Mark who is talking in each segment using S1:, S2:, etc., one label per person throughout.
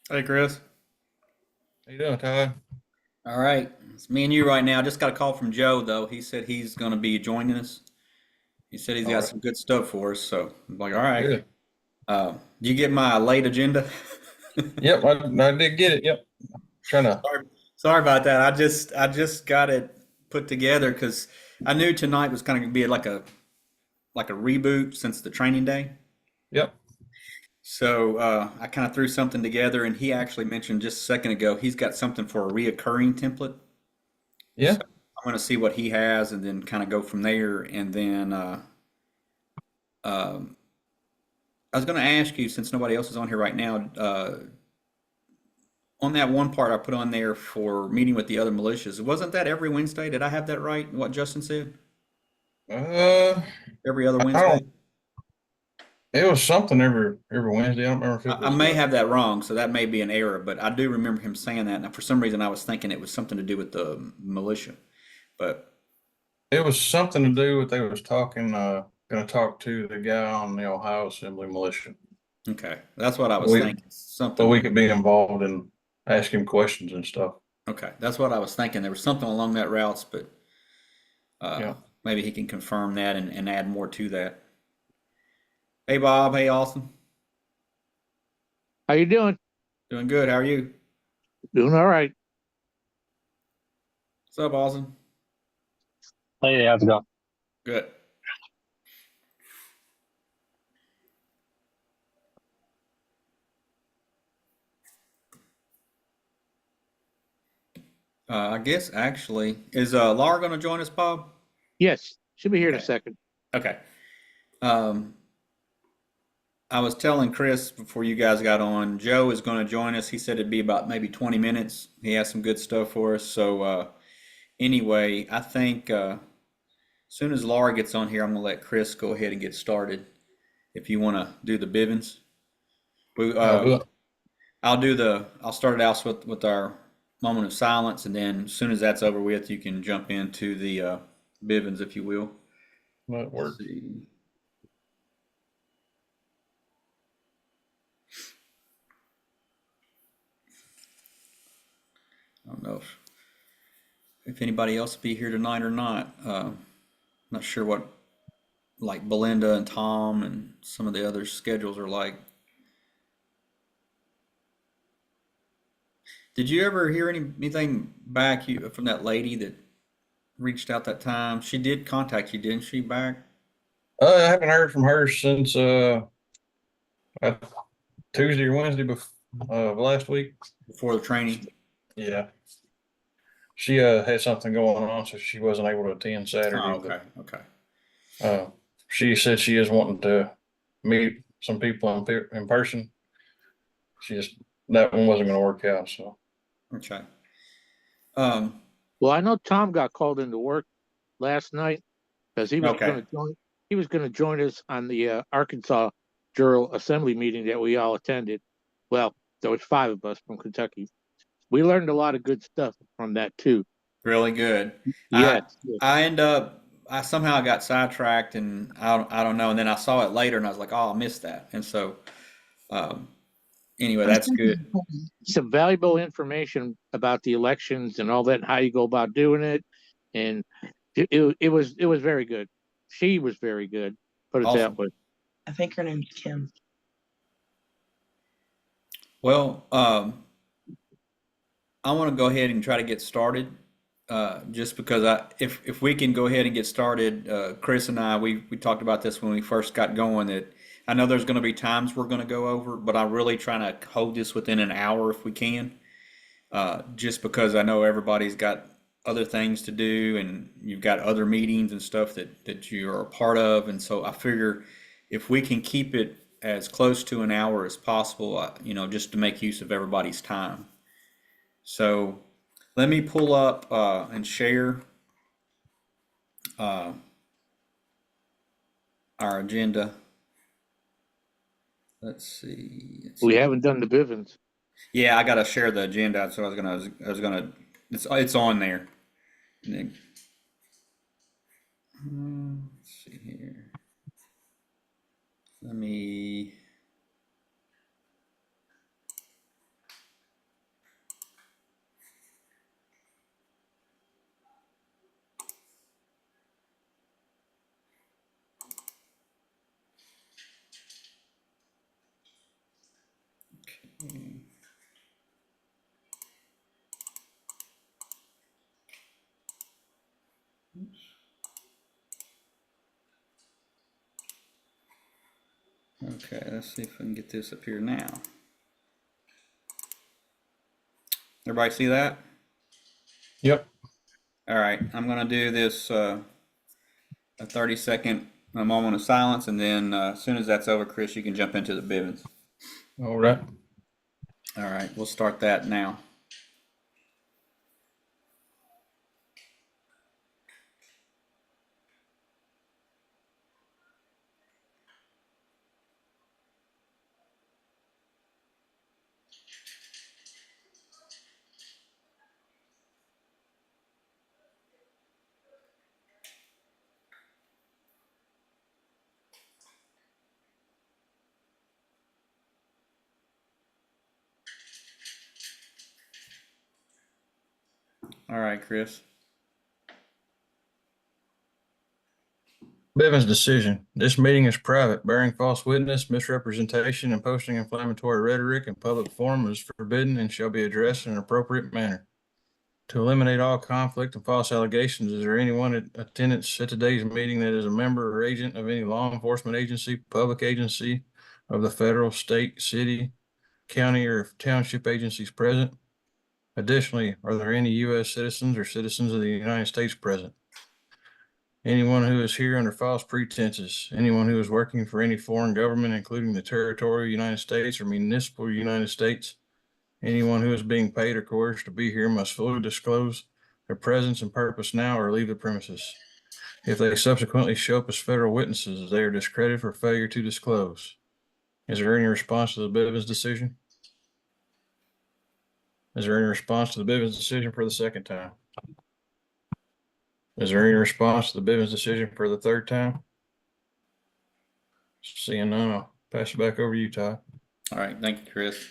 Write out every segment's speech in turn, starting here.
S1: Hey, Chris.
S2: How you doing, Ty?
S1: All right. It's me and you right now. Just got a call from Joe, though. He said he's going to be joining us. He said he's
S2: All
S1: got
S2: right.
S1: some good stuff for us. So I'm like, all right.
S2: Good.
S1: Do you get my late agenda?
S2: Yep, I did get it. Yep. Trying to.
S1: Sorry, sorry about that. I just got it put together because I knew tonight was kind of going to be like a reboot since the training day.
S2: Yep.
S1: So I kind of threw something together, and he actually mentioned just a second ago he's got something for a reoccurring template. So
S2: Yeah.
S1: I'm going to see what he has, and then kind of go from there, and then. Um, I was going to ask you, since nobody else is on here right now, on that one part I put on there for meeting with the other militias, wasn't that every Wednesday? Did I have that right? What Justin said?
S2: Uh,
S1: Every other
S2: I
S1: Wednesday?
S2: don't. It was something every Wednesday. I don't remember if it
S1: I
S2: was.
S1: may have that wrong, so that may be an error, but I do remember him saying that. Now, for some reason, I was thinking it was something to do with the militia. But
S2: It was something to do with they was talking. Going to talk to the guy on the Ohio Assembly Militia.
S1: okay, that's what I was
S2: We
S1: thinking.
S2: so we
S1: Something.
S2: could be involved and ask him questions and stuff.
S1: Okay, that's what I was thinking. There was something along that routes, but uh,
S2: Yeah.
S1: maybe he can confirm that and add more to that. Hey, Bob. Hey, Austin.
S3: How you doing?
S1: Doing good. How are you?
S3: Doing all right.
S1: What's up, Austin?
S4: Hey, how's it going?
S1: Good. I guess actually, is Laura going to join us, Bob?
S3: Yes, she'll be here in a
S1: Okay.
S3: second.
S1: Okay. Um, I was telling Chris before you guys got on, Joe is going to join us. He said it'd be about maybe 20 minutes. He has some good stuff for us. So anyway, I think as soon as Laura gets on here, I'm going to let Chris go ahead and get started. If you want to do the Bivens, we
S2: I'll do it.
S1: I'll start it out with our moment of silence, and then as soon as that's over with, you can jump into the Bivens, if you will.
S2: That
S1: Let's
S2: works.
S1: see. I don't know if anybody else will be here tonight or not. Not sure what like Belinda and Tom and some of the other schedules are like. Did you ever hear anything back from that lady that reached out that time? She did contact you, didn't she, back
S2: I haven't heard from her since uh, Tuesday or Wednesday of last week.
S1: before the training?
S2: Yeah. She had something going on, so she wasn't able to attend
S1: Oh,
S2: Saturday. But
S1: okay, okay.
S2: uh, she said she is wanting to meet some people in person. She just that one wasn't going to work out. So
S1: Okay. Um,
S3: Well, I know Tom got called into work last night because he was
S1: okay.
S3: going to join. He was going to join us on the Arkansas General Assembly meeting that we all attended. Well, there was five of us from Kentucky. We learned a lot of good stuff from that too.
S1: Really good. I
S3: Yes, yes.
S1: I end up I somehow got sidetracked and I don't know, and then I saw it later and I was like, oh, I missed that. And so um, anyway, that's good.
S3: Some valuable information about the elections and all that, and how you go about doing it, and it was very good. She was very good. Put it that
S1: Awesome.
S3: way.
S5: I think her name's Kim.
S1: Well, I want to go ahead and try to get started. Just because if we can go ahead and get started, Chris and I, we talked about this when we first got going. That I know there's going to be times we're going to go over, but I'm really trying to hold this within an hour if we can. Just because I know everybody's got other things to do and you've got other meetings and stuff that you are a part of. And so I figure if we can keep it as close to an hour as possible, just to make use of everybody's time. So let me pull up and share uh, our agenda. Let's see. It's
S3: We
S1: not.
S3: haven't done the Bivens.
S1: Yeah, I got to share the agenda. So I was gonna. It's on there. And then, let's see here. Let me. Okay, let's see if I can get this up here now. Everybody see that?
S2: Yep.
S1: All right, I'm gonna do this a 30-second moment of silence, and then as soon as that's over, Chris, you can jump into the Bivens.
S2: All right.
S1: All right, we'll start that now. All right, Chris.
S2: Bivens decision. This meeting is private. Bearing false witness, misrepresentation, and posting inflammatory rhetoric in public forum is forbidden and shall be addressed in an appropriate manner. To eliminate all conflict and false allegations, is there anyone in attendance at today's meeting that is a member or agent of any law enforcement agency, public agency of the federal, state, city, county, or township agencies present? Additionally, are there any U.S. citizens or citizens of the United States present? Anyone who is here under false pretenses, anyone who is working for any foreign government, including the territorial United States or municipal United States, anyone who is being paid or coerced to be here must fully disclose their presence and purpose now or leave the premises. If they subsequently show up as federal witnesses, they are discredited for failure to disclose. Is there any response to the Bivens decision? Is there any response to the Bivens decision for the second time? Is there any response to the Bivens decision for the third time? Seeing none, I'll pass it back over to you, Todd.
S1: All right, thank you, Chris.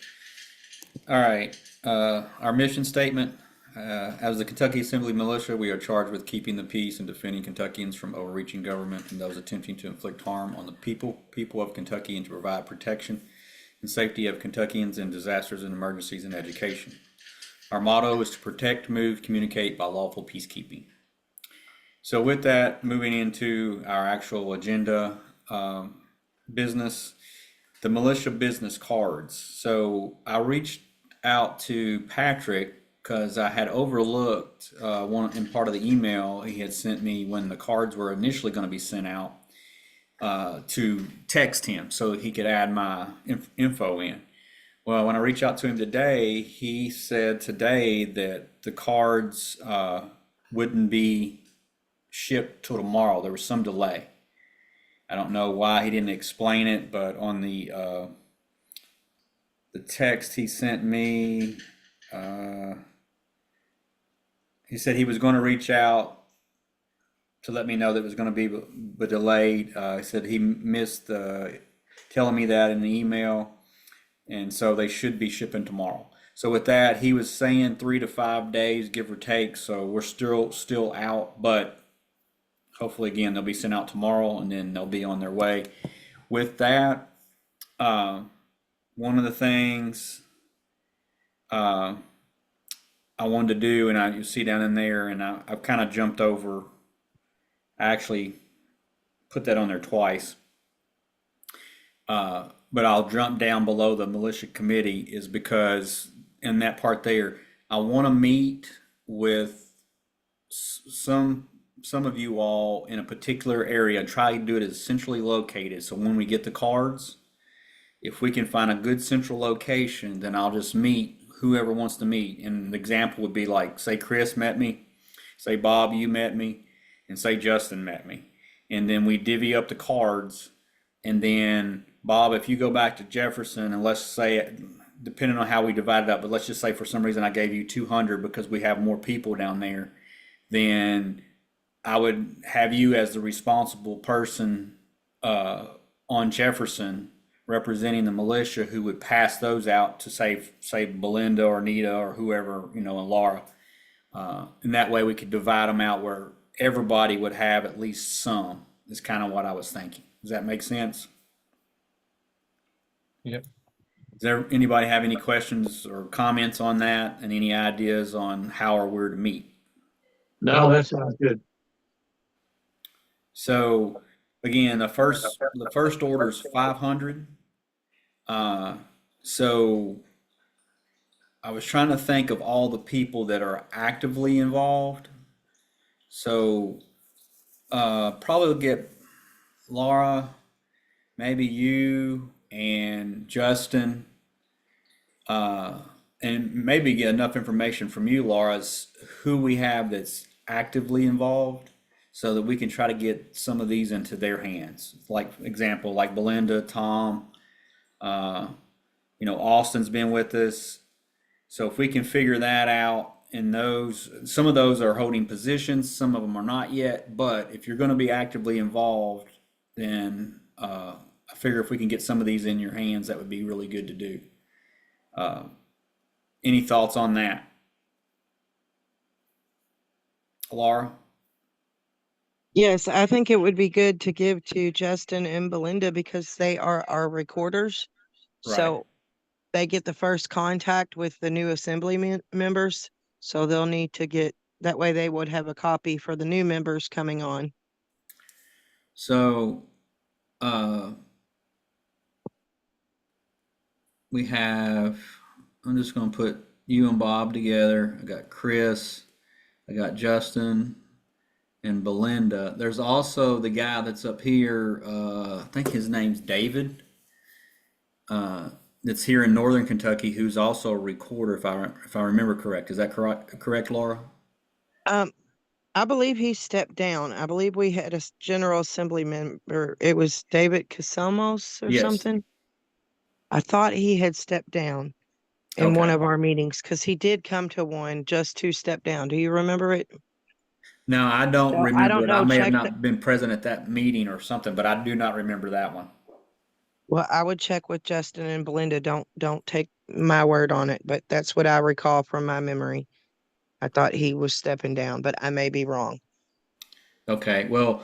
S1: All right, our mission statement. As the Kentucky Assembly Militia, we are charged with keeping the peace and defending Kentuckians from overreaching government and those attempting to inflict harm on the people of Kentucky, and to provide protection and safety of Kentuckians in disasters and emergencies and education. Our motto is to protect, move, communicate by lawful peacekeeping. So with that, moving into our actual agenda, business, the militia business cards. So I reached out to Patrick because I had overlooked one in part of the email he had sent me when the cards were initially going to be sent out, to text him so he could add my info in. Well, when I reached out to him today, he said today that the cards wouldn't be shipped till tomorrow. There was some delay. I don't know why he didn't explain it, but on the text he sent me, he said he was going to reach out to let me know that it was going to be delayed. He said he missed telling me that in the email, and so they should be shipping tomorrow. So with that, he was saying 3 to 5 days, give or take. So we're still out, but hopefully, again, they'll be sent out tomorrow, and then they'll be on their way. With that, one of the things I wanted to do, and you see down in there, and I've kind of jumped over. I actually put that on there twice, but I'll jump down below the militia committee, is because in that part there, I want to meet with some of you all in a particular area, try to do it as centrally located. So when we get the cards, if we can find a good central location, then I'll just meet whoever wants to meet. And an example would be like, say Chris met me, say Bob, you met me, and say Justin met me. And then we divvy up the cards. And then Bob, if you go back to Jefferson, and let's say, depending on how we divide it up, but let's just say for some reason I gave you 200 because we have more people down there, then I would have you as the responsible person on Jefferson representing the militia, who would pass those out to say Belinda or Nita or whoever, and Laura. And that way we could divide them out where everybody would have at least some, is kind of what I was thinking. Does that make sense?
S2: Yep.
S1: Does there, anybody have any questions or comments on that and any ideas on how or where to meet?
S3: No, that sounds good.
S1: So again, the first order is 500. So I was trying to think of all the people that are actively involved. So probably get Laura, maybe you and Justin, and maybe get enough information from you, Laura, as who we have that's actively involved so that we can try to get some of these into their hands. Like example, like Belinda, Tom, uh, Austin's been with us. So if we can figure that out, and some of those are holding positions, some of them are not yet. But if you're going to be actively involved, then I figure if we can get some of these in your hands, that would be really good to do. Any thoughts on that, Laura?
S6: Yes, I think it would be good to give to Justin and Belinda because they are our recorders.
S1: Right.
S6: So they get the first contact with the new assembly members. So they'll need to get, that way they would have a copy for the new members coming on.
S1: So we have, I'm just going to put you and Bob together. I got Chris, I got Justin and Belinda. There's also the guy that's up here, I think his name's David, that's here in Northern Kentucky, who's also a recorder, if I remember correct. Is that correct, Laura?
S6: I believe he stepped down. I believe we had a General Assembly member. It was David Caselmos or
S1: Yes.
S6: something. I thought he had stepped down in one
S1: Okay.
S6: of our meetings because he did come to one just to step down. Do you remember it?
S1: No, I don't
S6: So I
S1: remember
S6: don't
S1: it. I
S6: know.
S1: may have
S6: Check
S1: not been present at that meeting or something, but I do not remember that one.
S6: Well, I would check with Justin and Belinda. Don't take my word on it, but that's what I recall from my memory. I thought he was stepping down, but I may be wrong.
S1: Okay, well,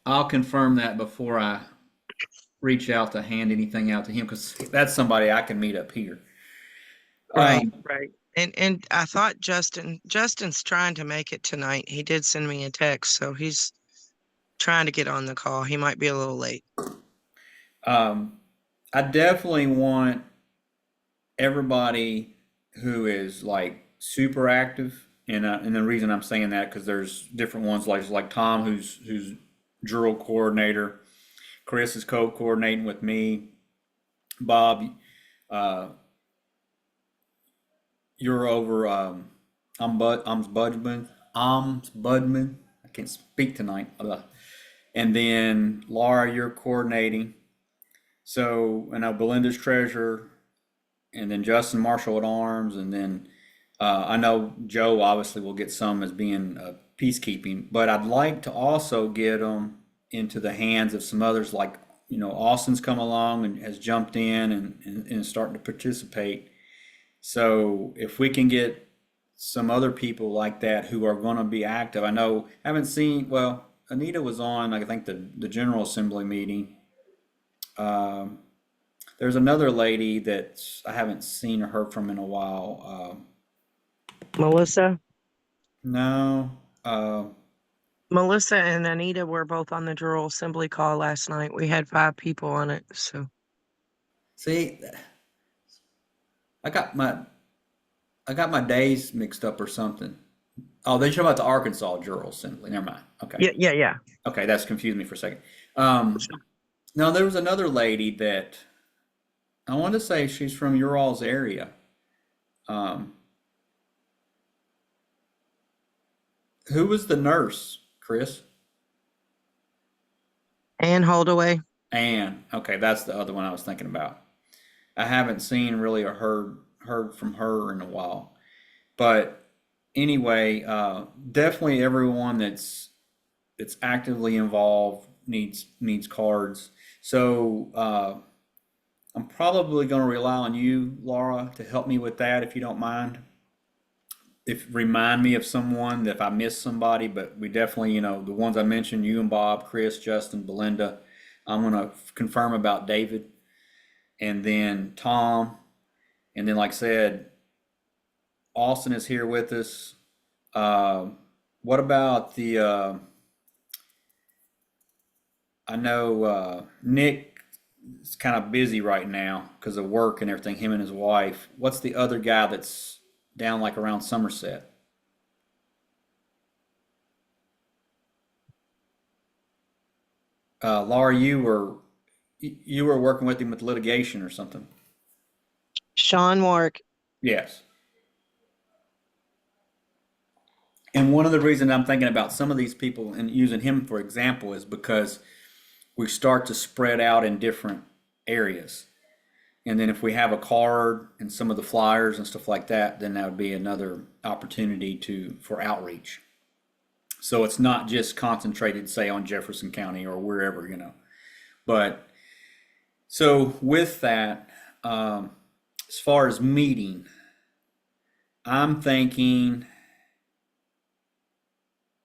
S1: I'll confirm that before I reach out to hand anything out to him, because that's somebody I can meet up here.
S6: Right. And I thought Justin's trying to make it tonight. He did send me a text, so he's trying to get on the call. He might be a little late.
S1: I definitely want everybody who is like super active, and the reason I'm saying that because there's different ones like Tom, who's drill coordinator. Chris is co-coordinating with me. Bob, you're over. I'm Budman. I can't speak tonight. And then Laura, you're coordinating. So I know Belinda's treasurer, and then Justin Marshall at arms, and then I know Joe obviously will get some as being peacekeeping, but I'd like to also get them into the hands of some others, like Austin's come along and has jumped in and starting to participate. So if we can get some other people like that who are going to be active, I know I haven't seen. Well, Anita was on, I think the General Assembly meeting. There's another lady that I haven't seen or heard from in a while.
S6: Melissa?
S1: No.
S6: Melissa and Anita were both on the General Assembly call last night. We had 5 people on it, so.
S1: See, I got my days mixed up or something. Oh, they're talking about the Arkansas General Assembly. Never mind. Okay.
S6: Yeah.
S1: Okay, that's confused me for a second. No, there was another lady that I want to say she's from your all's area. Who was the nurse, Chris?
S6: Ann Holdaway.
S1: Anne. Okay, that's the other one I was thinking about. I haven't seen really or heard from her in a while. But anyway, definitely everyone that's actively involved needs cards. So I'm probably going to rely on you, Laura, to help me with that if you don't mind. Remind me of someone if I miss somebody, but we definitely, the ones I mentioned, you and Bob, Chris, Justin, Belinda. I'm going to confirm about David. and then Tom, and then like I said, Austin is here with us. What about I know Nick is kind of busy right now because of work and everything, him and his wife. What's the other guy that's down like around Somerset? Laura, you were working with him with litigation or something.
S6: Sean Wark.
S1: Yes. And one of the reasons I'm thinking about some of these people and using him for example is because we start to spread out in different areas. And then if we have a card and some of the flyers and stuff like that, then that would be another opportunity for outreach. So it's not just concentrated, say, on Jefferson County or wherever, But so with that, as far as meeting, I'm thinking,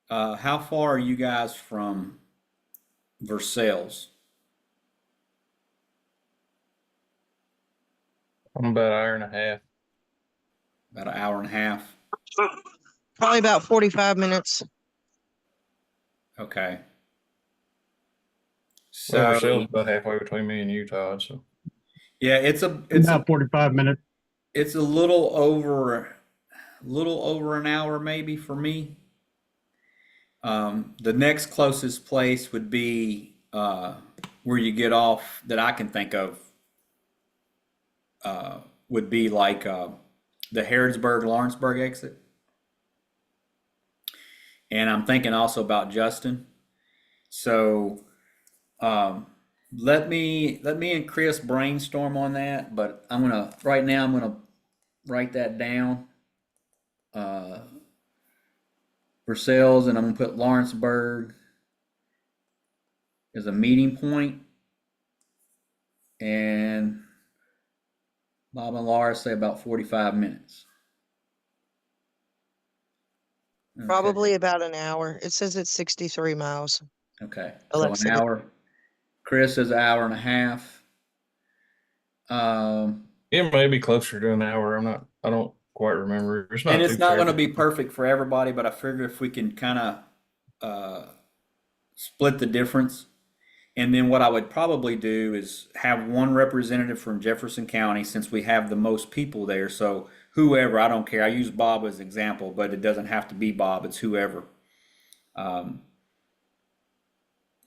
S1: how far are you guys from Versailles?
S2: I'm about an hour and a half.
S1: About an hour and a half.
S6: Probably about 45 minutes.
S1: Okay.
S2: Well, Rochelle's
S1: So
S2: about halfway between me and you, Todd. So
S1: yeah, it's
S7: About 45 minutes.
S1: it's a little over an hour maybe for me. The next closest place would be where you get off that I can think of would be like the Harrodsburg Lawrenceburg exit. And I'm thinking also about Justin. So let me and Chris brainstorm on that, but right now I'm gonna write that down. Versailles, and I'm gonna put Lawrenceburg as a meeting point. And Bob and Laura say about 45 minutes. Okay.
S6: Probably about an hour. It says it's 63 miles.
S1: Okay, so
S6: Alexa.
S1: an hour. Chris says an hour and a half.
S2: it may be closer to an hour. I don't quite remember. It's not
S1: And it's
S2: too
S1: not going to
S2: terribly.
S1: be perfect for everybody, but I figure if we can kind of split the difference. And then what I would probably do is have one representative from Jefferson County since we have the most people there. So whoever, I don't care. I use Bob as an example, but it doesn't have to be Bob. It's whoever.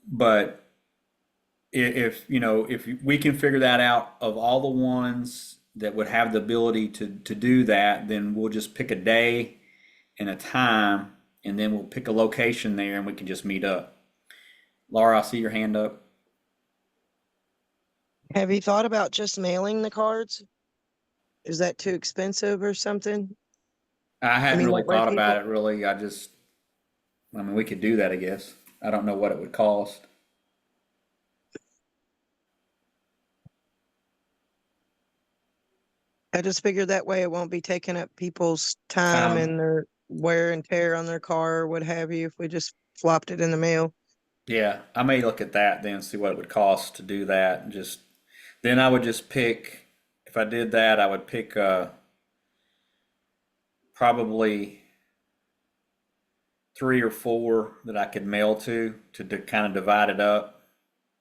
S1: But if we can figure that out of all the ones that would have the ability to do that, then we'll just pick a day and a time, and then we'll pick a location there and we can just meet up. Laura, I see your hand up.
S6: Have you thought about just mailing the cards? Is that too expensive or something?
S1: I hadn't really
S6: that way
S1: thought about it
S6: people-
S1: really. We could do that, I guess. I don't know what it would cost.
S6: I just figured that way it won't be taking up people's time and their wear and tear on their car or what have you if we just flopped it in the mail.
S1: Yeah, I may look at that then, see what it would cost to do that, and then I would just pick. If I did that, I would pick probably 3 or 4 that I could mail to kind of divide it up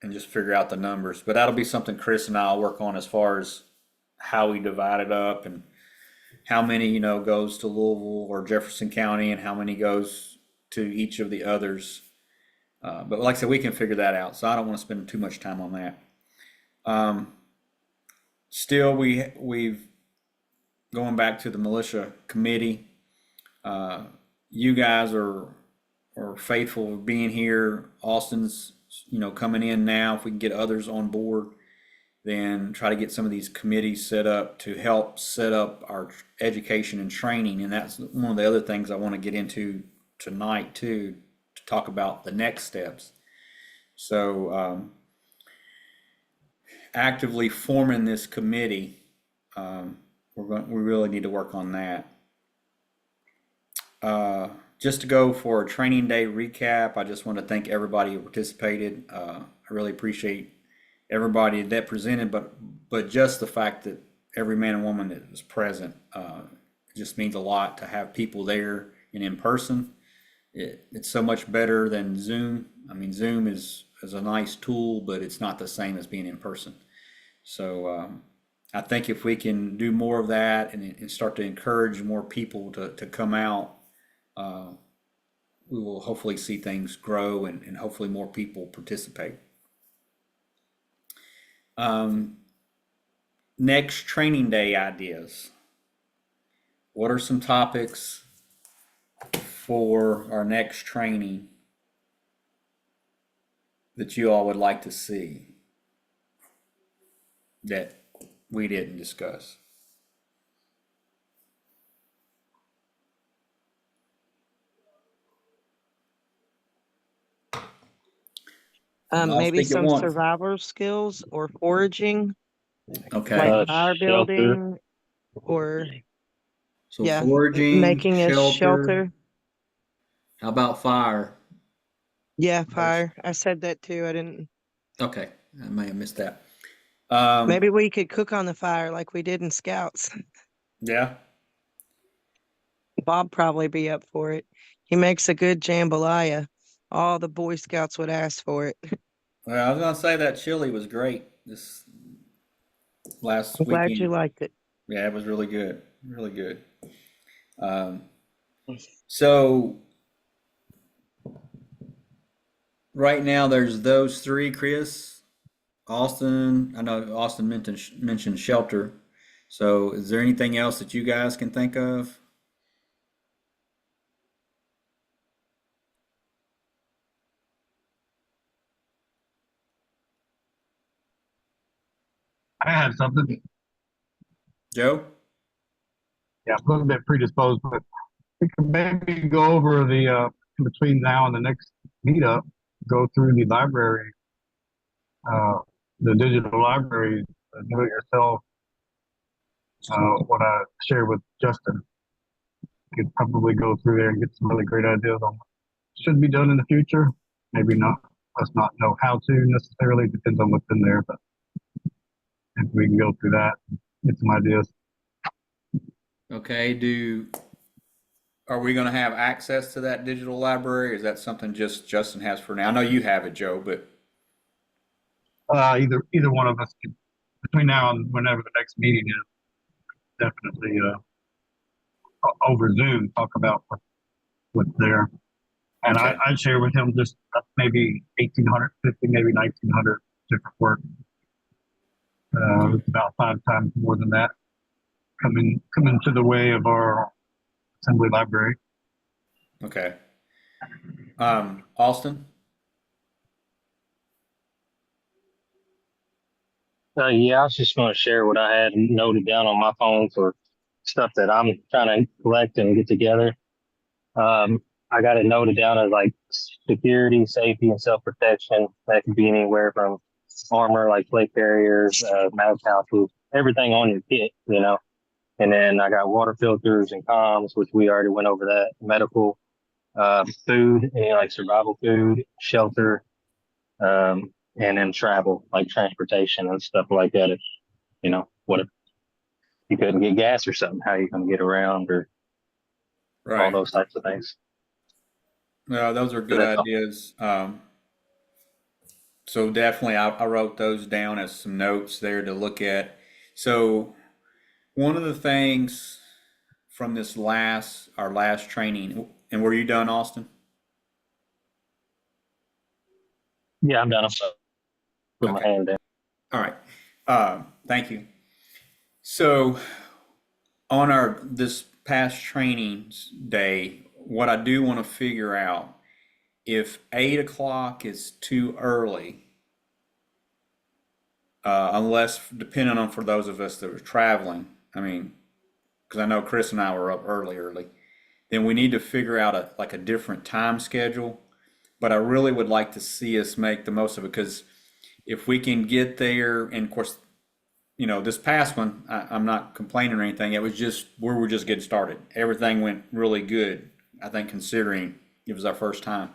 S1: and just figure out the numbers. But that'll be something Chris and I'll work on as far as how we divide it up and how many goes to Louisville or Jefferson County and how many goes to each of the others. But like I said, we can figure that out. So I don't want to spend too much time on that. Still, we've going back to the militia committee. You guys are faithful of being here. Austin's coming in now. If we can get others on board, then try to get some of these committees set up to help set up our education and training. And that's one of the other things I want to get into tonight too, to talk about the next steps. So actively forming this committee, we really need to work on that. Just to go for a training day recap, I just want to thank everybody who participated. I really appreciate everybody that presented, but but just the fact that every man and woman that was present, it just means a lot to have people there and in person. It's so much better than Zoom. I mean, Zoom is a nice tool, but it's not the same as being in person. So I think if we can do more of that and start to encourage more people to come out, we will hopefully see things grow and hopefully more people participate. Next training day ideas. What are some topics for our next training that you all would like to see that we didn't discuss? I'll
S6: Maybe
S1: speak at
S6: some
S1: once.
S6: survival skills or foraging,
S1: Okay,
S6: like fire
S4: Shelter.
S6: building or
S1: so
S6: yeah,
S1: foraging,
S6: making a
S1: shelter.
S6: shelter.
S1: How about fire?
S6: Yeah, fire. I said that too. I didn't.
S1: Okay, I may have missed that.
S6: Maybe we could cook on the fire like we did in Scouts.
S1: Yeah.
S6: Bob probably be up for it. He makes a good jambalaya. All the Boy Scouts would ask for it.
S1: Well, I was gonna say that chili was great this last
S6: I'm glad you
S1: weekend.
S6: liked it.
S1: Yeah, it was really good, really good. Um, so right now there's those three, Chris, Austin. I know Austin mentioned shelter. So is there anything else that you guys can think of?
S7: I had something.
S1: Joe?
S7: Yeah, I'm a little bit predisposed, but we could maybe go over the between now and the next meetup, go through the library, uh, the digital library, do it yourself. What I shared with Justin, could probably go through there and get some really great ideas on what should be done in the future. Maybe not us not know how to necessarily, depends on what's in there, but if we can go through that, get some ideas.
S1: Okay, are we gonna have access to that digital library? Or is that something just Justin has for now? I know you have it, Joe, but
S7: Either one of us can, between now and whenever the next meeting is, definitely over Zoom talk about what's there. And
S1: okay.
S7: I'd share with him just maybe 1,850, maybe 1,900 different work. It's about 5 times more than that coming to the way of our assembly library.
S1: Okay. Austin?
S4: Yeah, I was just going to share what I had noted down on my phone for stuff that I'm trying to collect and get together. I got it noted down as like security, safety, and self-protection. That could be anywhere from armor, like plate carriers, mag pouches, everything on your kit, you know. And then I got water filters and comms, which we already went over that. Medical, food, like survival food, shelter, and then travel, like transportation and stuff like that. If, what if you couldn't get gas or something, how are you going to get around or all
S1: Right.
S4: those types of things.
S1: No, those are
S4: So
S1: good
S4: that's all.
S1: ideas. So definitely I wrote those down as some notes there to look at. So one of the things from our last training, and were you done, Austin?
S4: Yeah, I'm done. I'm sorry. Put my
S1: Okay.
S4: hand down.
S1: All right. Thank you. So on this past trainings day, what I do want to figure out, if 8 o'clock is too early, unless depending on for those of us that are traveling, I mean, because I know Chris and I were up early, then we need to figure out a different time schedule. But I really would like to see us make the most of it, because if we can get there, and of course, this past one, I'm not complaining or anything. It was just, we were just getting started. Everything went really good, I think, considering it was our first time.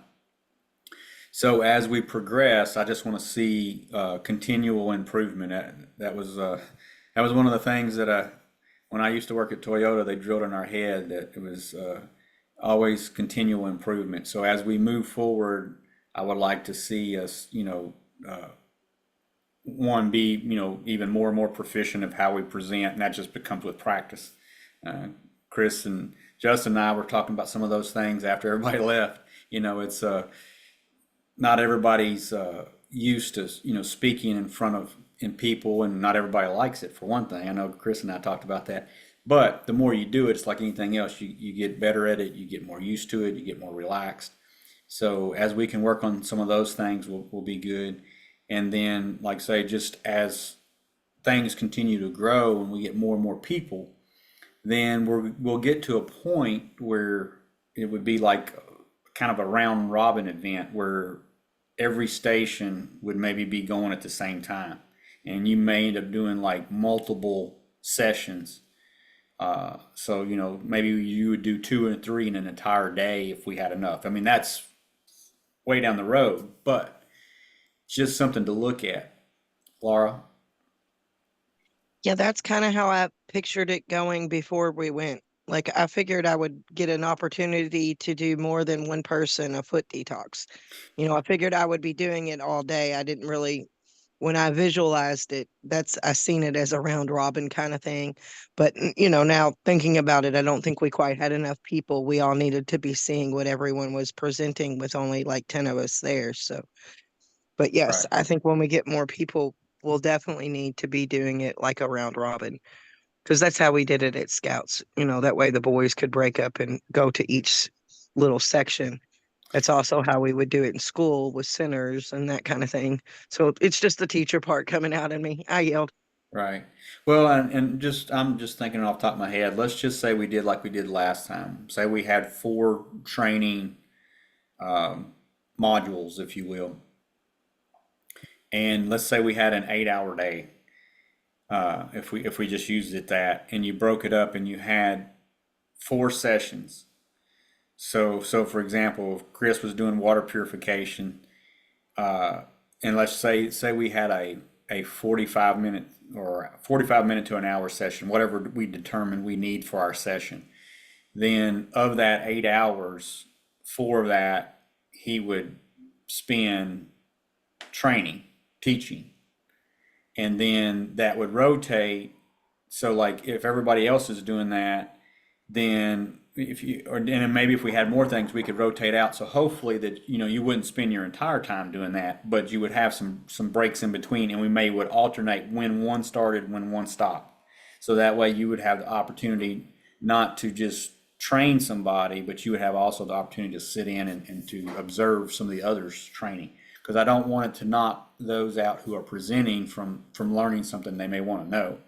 S1: So as we progress, I just want to see continual improvement. That was one of the things that when I used to work at Toyota, they drilled in our head that it was always continual improvement. So as we move forward, I would like to see us, one, be, even more and more proficient of how we present, and that just becomes with practice. Chris and Justin and I were talking about some of those things after everybody left. It's not everybody's used to speaking in people, and not everybody likes it, for one thing. I know Chris and I talked about that. But the more you do it, it's like anything else. You get better at it, you get more used to it, you get more relaxed. So as we can work on some of those things, we'll be good. And then, like I say, just as things continue to grow and we get more and more people, then we'll get to a point where it would be like kind of a round robin event where every station would maybe be going at the same time. And you may end up doing like multiple sessions. So, maybe you would do 2 and 3 in an entire day if we had enough. I mean, that's way down the road, but it's just something to look at. Laura?
S6: Yeah, that's kind of how I pictured it going before we went. Like I figured I would get an opportunity to do more than one person a foot detox. I figured I would be doing it all day. I didn't really, when I visualized it, I seen it as a round robin kind of thing. But now thinking about it, I don't think we quite had enough people. We all needed to be seeing what everyone was presenting with only like 10 of us there. So, but yes,
S1: Right.
S6: I think when we get more people, we'll definitely need to be doing it like a round robin. Because that's how we did it at Scouts. That way the boys could break up and go to each little section. That's also how we would do it in school with centers and that kind of thing. So it's just the teacher part coming out in me. I yelled.
S1: Right. Well, and I'm just thinking off the top of my head. Let's just say we did like we did last time. Say we had 4 training modules, if you will, and let's say we had an 8-hour day. If we just used it that, and you broke it up and you had 4 sessions. So for example, if Chris was doing water purification, and let's say we had a 45-minute or 45-minute to an hour session, whatever we determine we need for our session, then of that 8 hours, 4 of that he would spend training, teaching, and then that would rotate. So like if everybody else is doing that, then and maybe if we had more things, we could rotate out. So hopefully that, you wouldn't spend your entire time doing that, but you would have some breaks in between, and we would alternate when one started, when one stopped. So that way you would have the opportunity not to just train somebody, but you would have also the opportunity to sit in and to observe some of the others training. Because I don't want it to knock those out who are presenting from learning something they may want to know.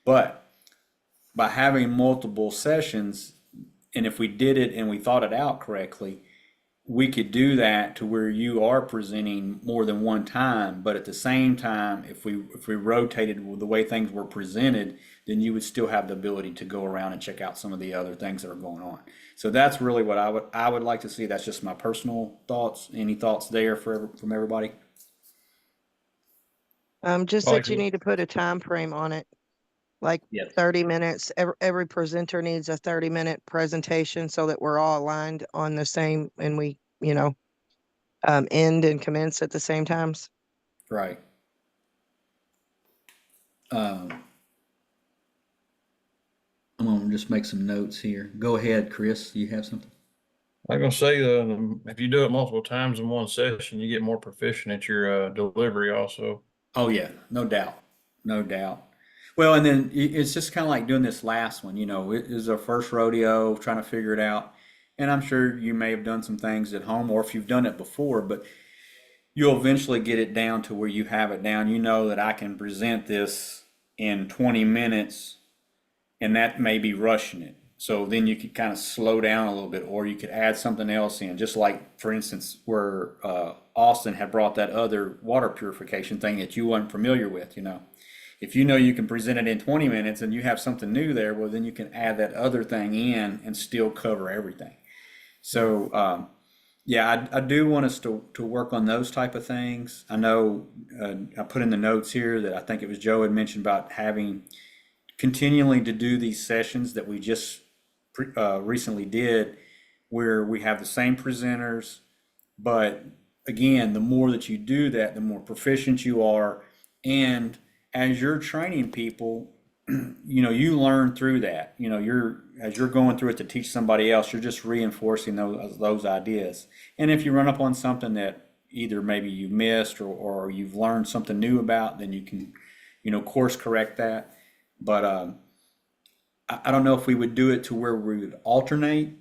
S1: But by having multiple sessions, and if we did it and we thought it out correctly, we could do that to where you are presenting more than one time. But at the same time, if we rotated with the way things were presented, then you would still have the ability to go around and check out some of the other things that are going on. So that's really what I would like to see. That's just my personal thoughts. Any thoughts there from everybody?
S6: Just
S2: Like,
S6: that you need to put a time frame on it, like
S1: Yes.
S6: 30 minutes. Every presenter needs a 30-minute presentation so that we're all aligned on the same, and we, end and commence at the same times.
S1: Right. I'm gonna just make some notes here. Go ahead, Chris. You have something?
S2: I'm gonna say, if you do it multiple times in one session, you get more proficient at your delivery also.
S1: Oh yeah, no doubt, no doubt. Well, and then it's just kind of like doing this last one. It is our first rodeo, trying to figure it out. And I'm sure you may have done some things at home, or if you've done it before, but you'll eventually get it down to where you have it down. You know that I can present this in 20 minutes, and that may be rushing it. So then you could kind of slow down a little bit, or you could add something else in. Just like, for instance, where Austin had brought that other water purification thing that you weren't familiar with. If you know you can present it in 20 minutes and you have something new there, well, then you can add that other thing in and still cover everything. So Yeah, I do want us to work on those type of things. I know I put in the notes here that I think it was Joe had mentioned about having continually to do these sessions that we just recently did, where we have the same presenters, but again, the more that you do that, the more proficient you are. And as you're training people, you learn through that. As you're going through it to teach somebody else, you're just reinforcing those ideas. And if you run up on something that either maybe you missed or you've learned something new about, then you can, course correct that. But I don't know if we would do it to where we would alternate.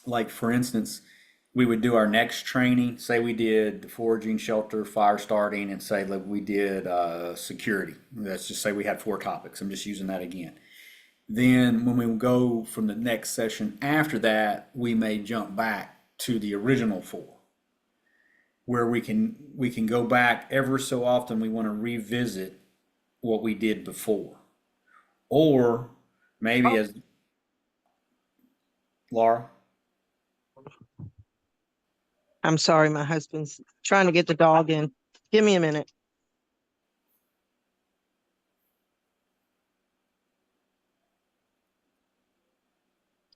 S1: Like for instance, we would do our next training. Say we did the foraging, shelter, fire starting, and say that we did security. Let's just say we had 4 topics. I'm just using that again. Then when we go from the next session after that, we may jump back to the original 4, where we can go back ever so often. We want to revisit what we did before, or maybe as Laura.
S6: I'm sorry, my husband's trying to get the dog in. Give me a minute.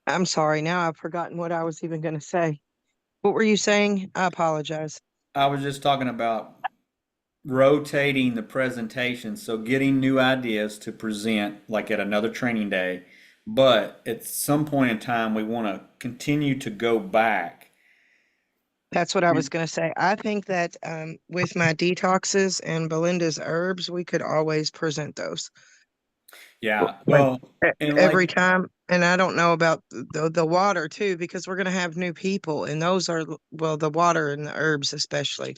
S6: I'm sorry. Now I've forgotten what I was even going to say. What were you saying? I apologize.
S1: I was just talking about rotating the presentation, so getting new ideas to present like at another training day. But at some point in time, we want to continue to go back.
S6: That's what I was going to say. I think that with my detoxes and Belinda's herbs, we could always present those
S1: Yeah,
S6: like
S1: well, and
S6: every
S1: like,
S6: time. And I don't know about the water too, because we're going to have new people, and those are, well, the water and the herbs especially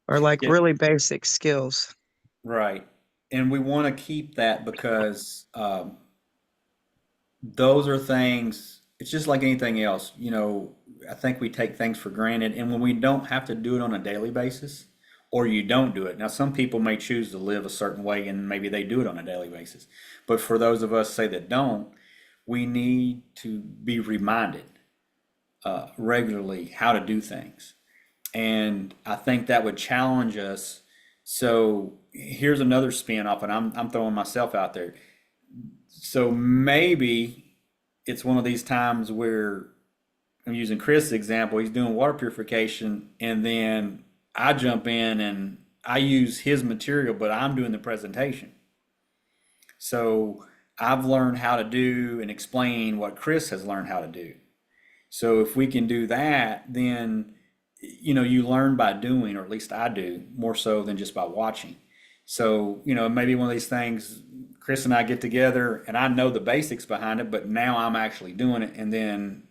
S6: are like
S1: yeah,
S6: really basic skills.
S1: right. And we want to keep that because those are things, it's just like anything else. I think we take things for granted. And when we don't have to do it on a daily basis, or you don't do it. Now, some people may choose to live a certain way and maybe they do it on a daily basis. But for those of us, say, that don't, we need to be reminded regularly how to do things. And I think that would challenge us. So here's another spin off, and I'm throwing myself out there. So maybe it's one of these times where I'm using Chris' example. He's doing water purification, and then I jump in and I use his material, but I'm doing the presentation. So I've learned how to do and explain what Chris has learned how to do. So if we can do that, then you learn by doing, or at least I do, more so than just by watching. So, maybe one of these things, Chris and I get together and I know the basics behind it, but now I'm actually doing it. And then,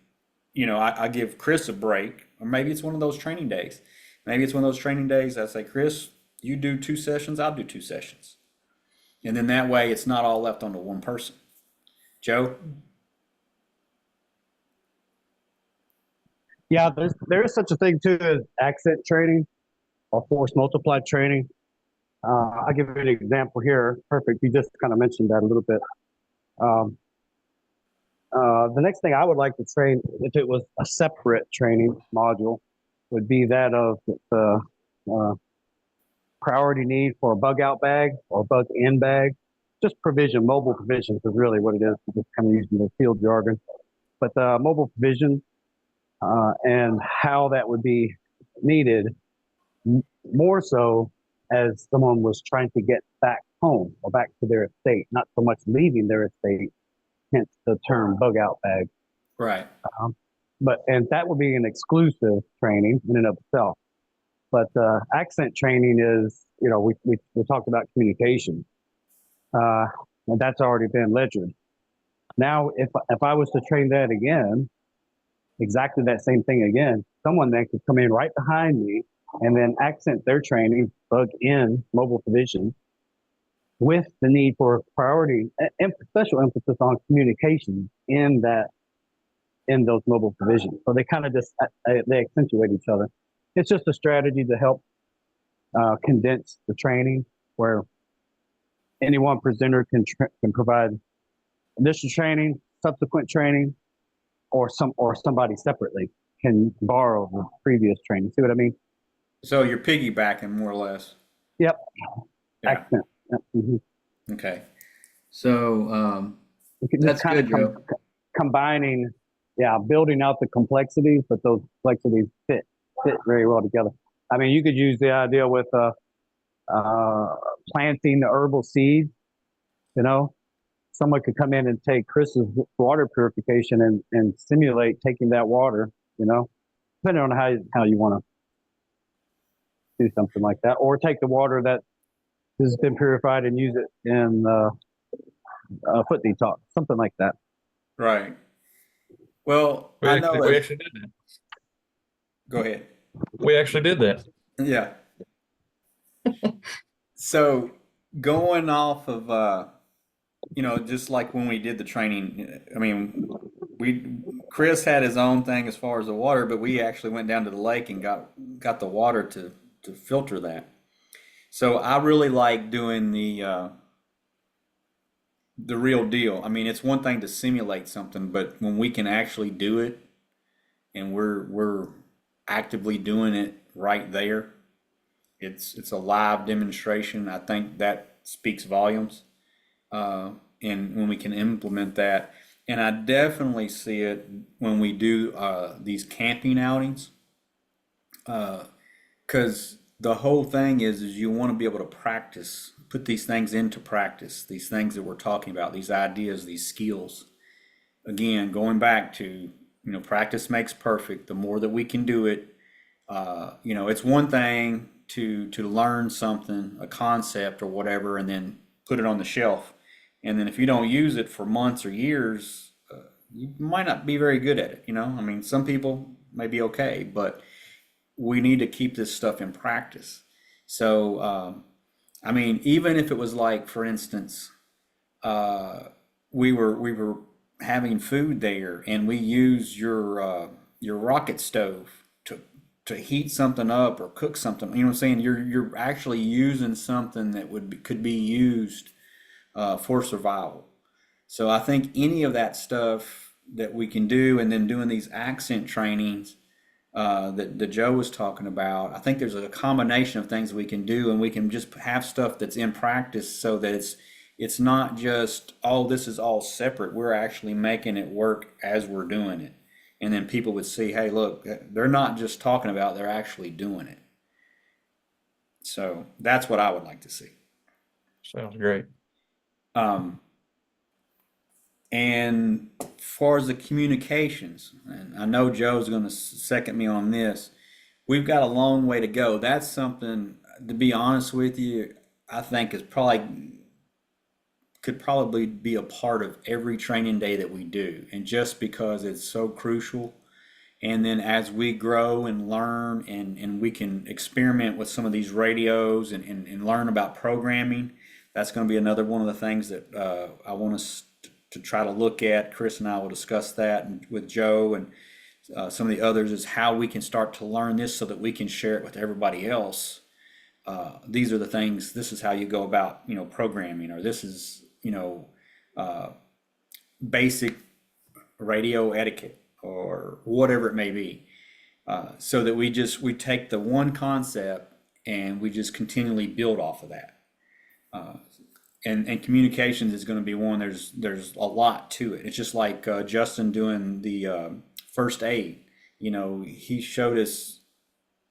S1: I give Chris a break, or maybe it's one of those training days. Maybe it's one of those training days I say, Chris, you do 2 sessions, I'll do 2 sessions. And then that way it's not all left onto one person. Joe?
S7: Yeah, there is such a thing too as accent training or force multiplied training. I'll give you an example here. Perfect. You just kind of mentioned that a little bit. Um, the next thing I would like to train, if it was a separate training module, would be that of the priority need for a bug out bag or bug in bag. Just provision, mobile provisions is really what it is. Just kind of using the field jargon. But mobile provision and how that would be needed more so as someone was trying to get back home or back to their estate, not so much leaving their estate, hence the term bug out bag.
S1: Right.
S7: And that would be an exclusive training in and of itself. But accent training is, we talked about communication, and that's already been ledgered. Now, if I was to train that again, exactly that same thing again, someone then could come in right behind me and then accent their training, bug in mobile provision, with the need for priority and special emphasis on communication in those mobile provisions. So they kind of just they accentuate each other. It's just a strategy to help condense the training, where any one presenter can provide initial training, subsequent training, or somebody separately. can borrow the previous training. See what I mean?
S1: So you're piggybacking more or less.
S7: Yep.
S1: Yeah.
S7: Accent. Yep. Mhm.
S1: Okay. So
S7: We can
S1: that's
S7: just kind
S1: good,
S7: of
S1: Joe.
S7: combining, yeah, building out the complexities, but those complexities fit very well together. I mean, you could use the idea with planting the herbal seeds. You know, someone could come in and take Chris's water purification and simulate taking that water. You know, depending on how you want to do something like that, or take the water that has been purified and use it in foot detox, something like that.
S1: Right. Well,
S2: We
S1: I
S2: actually,
S1: know
S2: we
S1: it.
S2: actually did that.
S1: Go ahead.
S2: We actually did that.
S1: Yeah. So going off of just like when we did the training, I mean, Chris had his own thing as far as the water, but we actually went down to the lake and got the water to filter that. So I really like doing the real deal. I mean, it's one thing to simulate something, but when we can actually do it and we're actively doing it right there, it's a live demonstration. I think that speaks volumes. And when we can implement that, and I definitely see it when we do these camping outings, because the whole thing is you want to be able to practice, put these things into practice, these things that we're talking about, these ideas, these skills. Again, going back to, practice makes perfect. The more that we can do it, it's one thing to learn something, a concept or whatever, and then put it on the shelf. And then if you don't use it for months or years, you might not be very good at it. I mean, some people may be okay, but we need to keep this stuff in practice. So, I mean, even if it was like, for instance, we were having food there, and we used your rocket stove to heat something up or cook something. You know what I'm saying? You're actually using something that could be used for survival. So I think any of that stuff that we can do, and then doing these accent trainings that Joe was talking about, I think there's a combination of things we can do, and we can just have stuff that's in practice so that it's not just, oh, this is all separate. We're actually making it work as we're doing it. And then people would see, hey, look, they're not just talking about, they're actually doing it. So that's what I would like to see.
S2: Sounds great.
S1: And as far as the communications, and I know Joe's going to second me on this, we've got a long way to go. That's something, to be honest with you, I think could probably be a part of every training day that we do. And just because it's so crucial. And then as we grow and learn, and we can experiment with some of these radios and learn about programming, that's going to be another one of the things that I want us to try to look at. Chris and I will discuss that with Joe and some of the others, is how we can start to learn this so that we can share it with everybody else. These are the things, this is how you go about, programming, or this is, basic radio etiquette, or whatever it may be, so that we take the one concept and we just continually build off of that. And communications is going to be one. There's a lot to it. It's just like Justin doing the first aid. He showed us,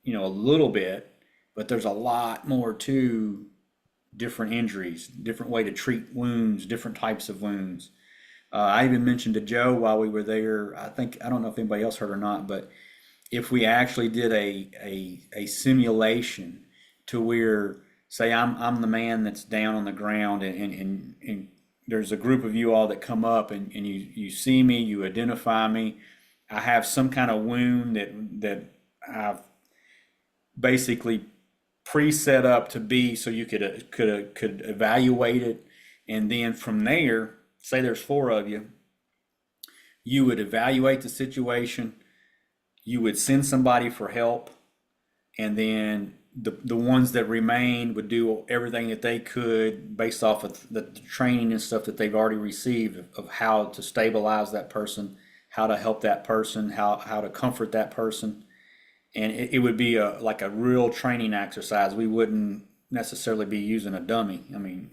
S1: a little bit, but there's a lot more to different injuries, different way to treat wounds, different types of wounds. I even mentioned to Joe while we were there, I don't know if anybody else heard or not, but if we actually did a simulation to where, say I'm the man that's down on the ground, and there's a group of you all that come up, and you see me, you identify me. I have some kind of wound that I've basically pre-set up to be, so you could evaluate it. And then from there, say there's 4 of you, you would evaluate the situation, you would send somebody for help, and then the ones that remain would do everything that they could based off of the training and stuff that they've already received of how to stabilize that person, how to help that person, how to comfort that person. And it would be like a real training exercise. We wouldn't necessarily be using a dummy. I mean,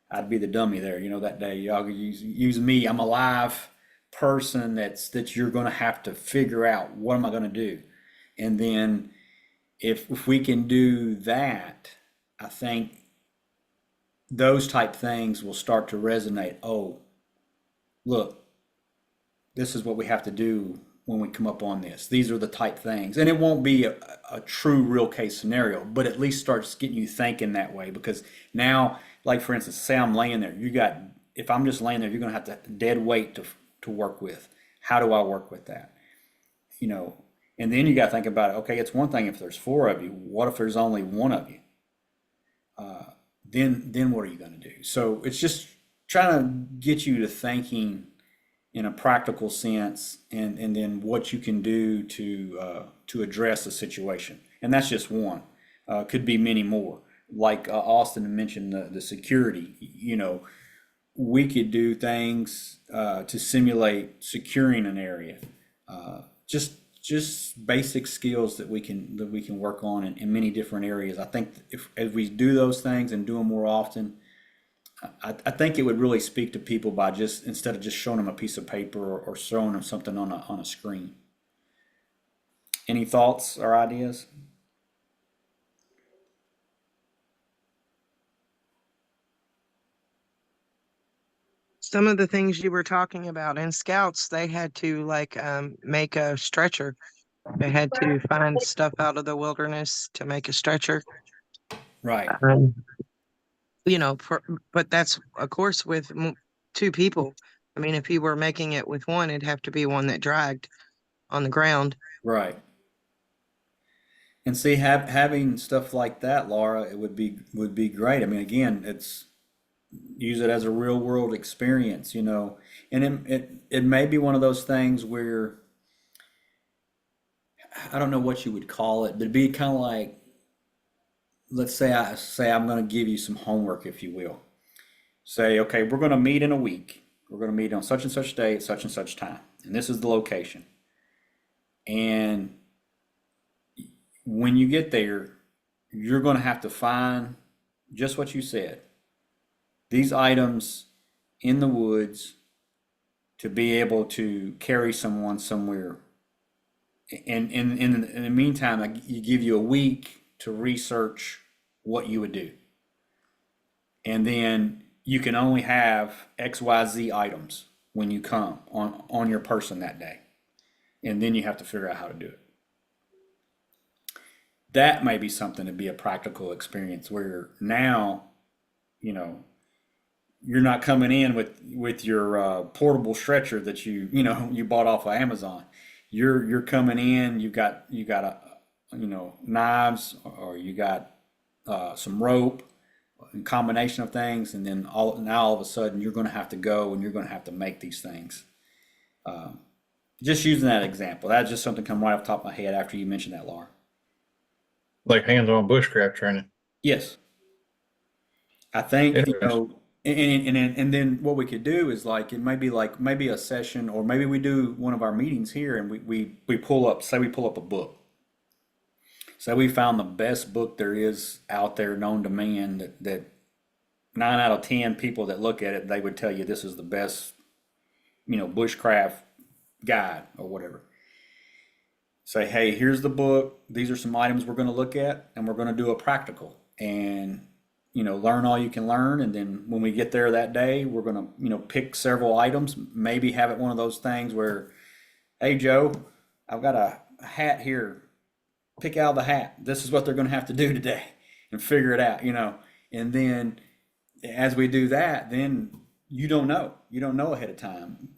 S1: I'd be the dummy there, that day. Y'all could use me. I'm a live person that you're going to have to figure out, what am I going to do? And then if we can do that, I think those type things will start to resonate. Oh, look, this is what we have to do when we come up on this. These are the type things. And it won't be a true real case scenario, but at least starts getting you thinking that way. Because now, like for instance, say I'm laying there, if I'm just laying there, you're going to have to dead weight to work with. How do I work with that? And then you got to think about it. Okay, it's one thing if there's 4 of you. What if there's only 1 of you? Then what are you going to do? So it's just trying to get you to thinking in a practical sense, and then what you can do to address the situation. And that's just one. Could be many more. Like Austin mentioned, the security. We could do things to simulate securing an area. Just basic skills that we can work on in many different areas. I think if we do those things and do them more often, I think it would really speak to people by just, instead of just showing them a piece of paper or showing them something on a screen. Any thoughts or ideas?
S6: Some of the things you were talking about in Scouts, they had to make a stretcher. They had to find stuff out of the wilderness to make a stretcher.
S1: Right.
S6: But that's of course with 2 people. I mean, if you were making it with 1, it'd have to be one that dragged on the ground.
S1: Right. And see, having stuff like that, Laura, it would be great. I mean, again, use it as a real world experience, and it may be one of those things where, I don't know what you would call it, but it'd be kind of like, let's say I'm going to give you some homework, if you will. Say, okay, we're going to meet in a week. We're going to meet on such and such day at such and such time, and this is the location. And when you get there, you're going to have to find just what you said. These items in the woods to be able to carry someone somewhere. And in the meantime, you give you a week to research what you would do. And then you can only have XYZ items when you come on your person that day. And then you have to figure out how to do it. That may be something to be a practical experience where now, you're not coming in with your portable stretcher that you bought off of Amazon. You're coming in. You got knives, or you got some rope, a combination of things, and then all of a sudden you're going to have to go and you're going to have to make these things. Just using that example, that's just something come right off the top of my head after you mentioned that, Laura.
S2: Like hands-on bushcraft training.
S1: Yes, I think
S2: Interesting.
S1: And then what we could do is maybe a session, or maybe we do one of our meetings here, and we pull up a book. Say we found the best book there is out there known to man, that 9 out of 10 people that look at it, they would tell you this is the best, bushcraft guide or whatever. Say, hey, here's the book. These are some items we're going to look at, and we're going to do a practical, and learn all you can learn. And then when we get there that day, we're going to, pick several items, maybe have it one of those things where, hey, Joe, I've got a hat here. Pick out the hat. This is what they're going to have to do today, and figure it out, And then as we do that, then you don't know ahead of time,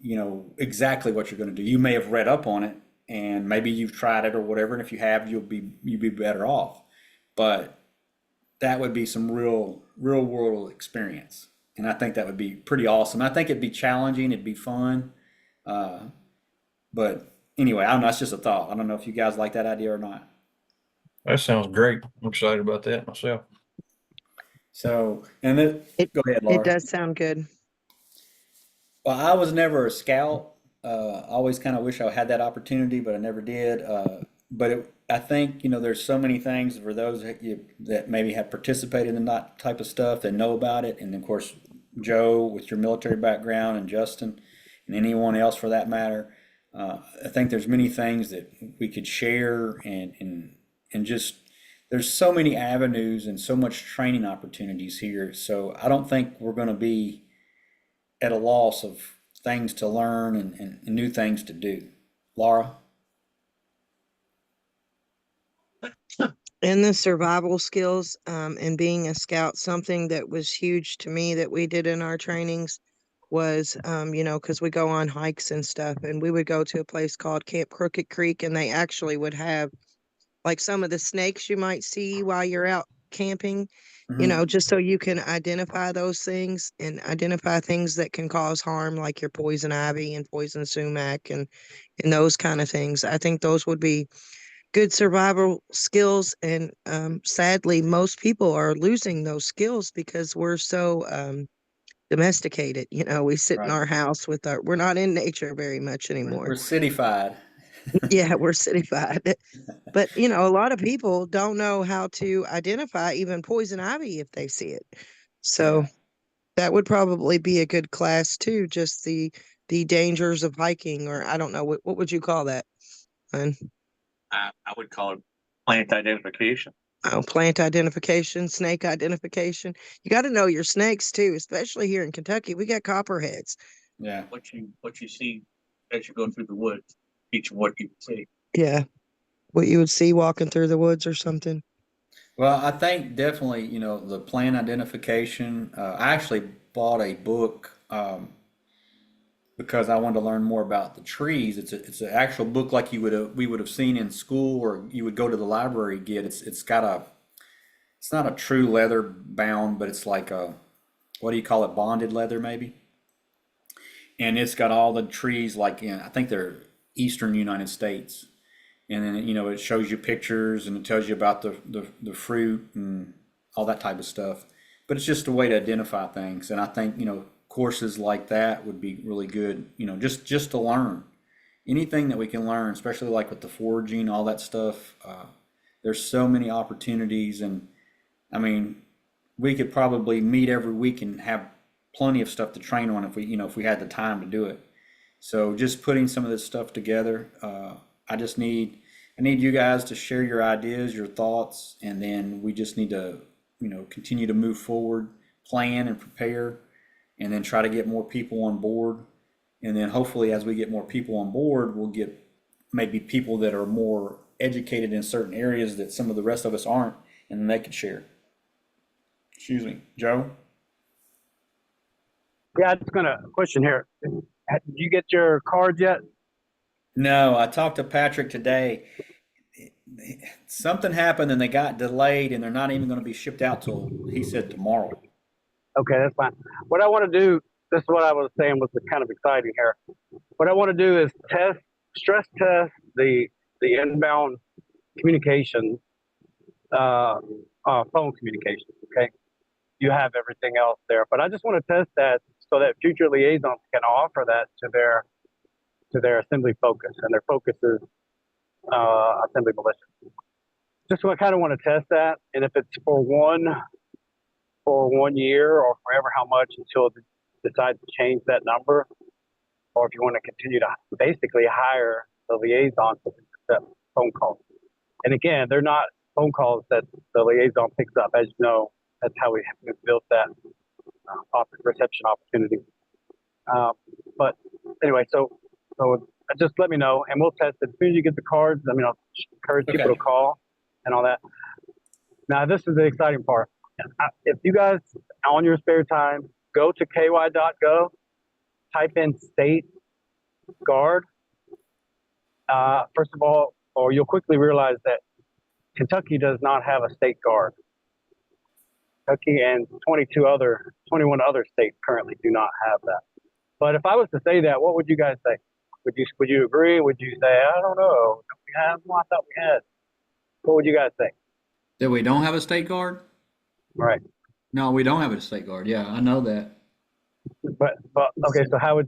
S1: exactly what you're going to do. You may have read up on it, and maybe you've tried it or whatever. And if you have, you'll be better off. But that would be some real world experience. And I think that would be pretty awesome. I think it'd be challenging. It'd be fun. But anyway, I don't know. That's just a thought. I don't know if you guys like that idea or not.
S2: That sounds great. I'm excited about that myself.
S1: So, and then, go ahead, Laura.
S6: It does sound good.
S1: Well, I was never a scout, I always kind of wish I had that opportunity, but I never did. I think, there's so many things for those that maybe have participated in that type of stuff that know about it. And of course, Joe, with your military background, and Justin, and anyone else for that matter. I think there's many things that we could share and just there's so many avenues and so much training opportunities here. So I don't think we're going to be at a loss of things to learn and new things to do. Laura?
S6: And the survival skills, and being a scout, something that was huge to me that we did in our trainings was, because we go on hikes and stuff, and we would go to a place called Camp Crooked Creek, and they actually would have like some of the snakes you might see while you're out camping,
S1: Mhm.
S6: just so you can identify those things and identify things that can cause harm, like your poison ivy and poison sumac and those kind of things. I think those would be good survival skills. And sadly, most people are losing those skills because we're so domesticated. We sit in
S1: Right.
S6: our house we're not in nature very much
S1: We're
S6: anymore.
S1: cityfied.
S6: Yeah, we're cityfied. But, a lot of people don't know how to identify even poison ivy if they see it. So
S1: Yeah.
S6: that would probably be a good class too, just the dangers of hiking, or I don't know, what would you call that? Hun?
S8: I would call it plant identification.
S6: Oh, plant identification, snake identification. You got to know your snakes too, especially here in Kentucky. We got copperheads.
S1: Yeah.
S8: What you see as you go through the woods, each what you see.
S6: Yeah, what you would see walking through the woods or something.
S1: Well, I think definitely, the plant identification. I actually bought a book because I wanted to learn more about the trees. It's an actual book like we would have seen in school, or you would go to the library get. It's not a true leather bound, but it's like a, what do you call it, bonded leather maybe. And it's got all the trees like I think they're eastern United States. And then it shows you pictures and it tells you about the fruit and all that type of stuff. But it's just a way to identify things, and I think courses like that would be really good. Just to learn anything that we can learn, especially like with the foraging, all that stuff. There's so many opportunities, and I mean, we could probably meet every week and have plenty of stuff to train on if we had the time to do it. So just putting some of this stuff together, I need you guys to share your ideas, your thoughts, and then we just need to, continue to move forward, plan and prepare, and then try to get more people on board. And then hopefully as we get more people on board, we'll get maybe people that are more educated in certain areas that some of the rest of us aren't, and then they could share. Excuse me, Joe?
S7: Yeah, I just gonna question here. Did you get your cards yet?
S1: No, I talked to Patrick today. Something happened and they got delayed, and they're not even going to be shipped out till, he said, tomorrow.
S7: Okay, that's fine. What I want to do, this is what I was saying was kind of exciting here. What I want to do is stress test the inbound communication, phone communication. Okay, you have everything else there, but I just want to test that so that future liaisons can offer that to their assembly focus, and their focus is assembly militia. Just I kind of want to test that, and if it's for 1 year or forever, how much until they decide to change that number, or if you want to continue to basically hire the liaison to accept phone calls. And again, they're not phone calls that the liaison picks up. As you know, that's how we built that reception opportunity. But anyway, so just let me know, and we'll test it as soon as you get the cards. I mean, I'll encourage people to call and all that. Now, this is the exciting part. If you guys, on your spare time, go to ky.gov, type in state guard. First of all, or you'll quickly realize that Kentucky does not have a state guard. Kentucky and 21 other states currently do not have that. But if I was to say that, what would you guys say? Would you agree? Would you say, I don't know, we have? Well, I thought we had. What would you guys think?
S1: That we don't have a state guard?
S7: Right.
S1: No, we don't have a state guard. Yeah, I know that.
S9: But okay, so how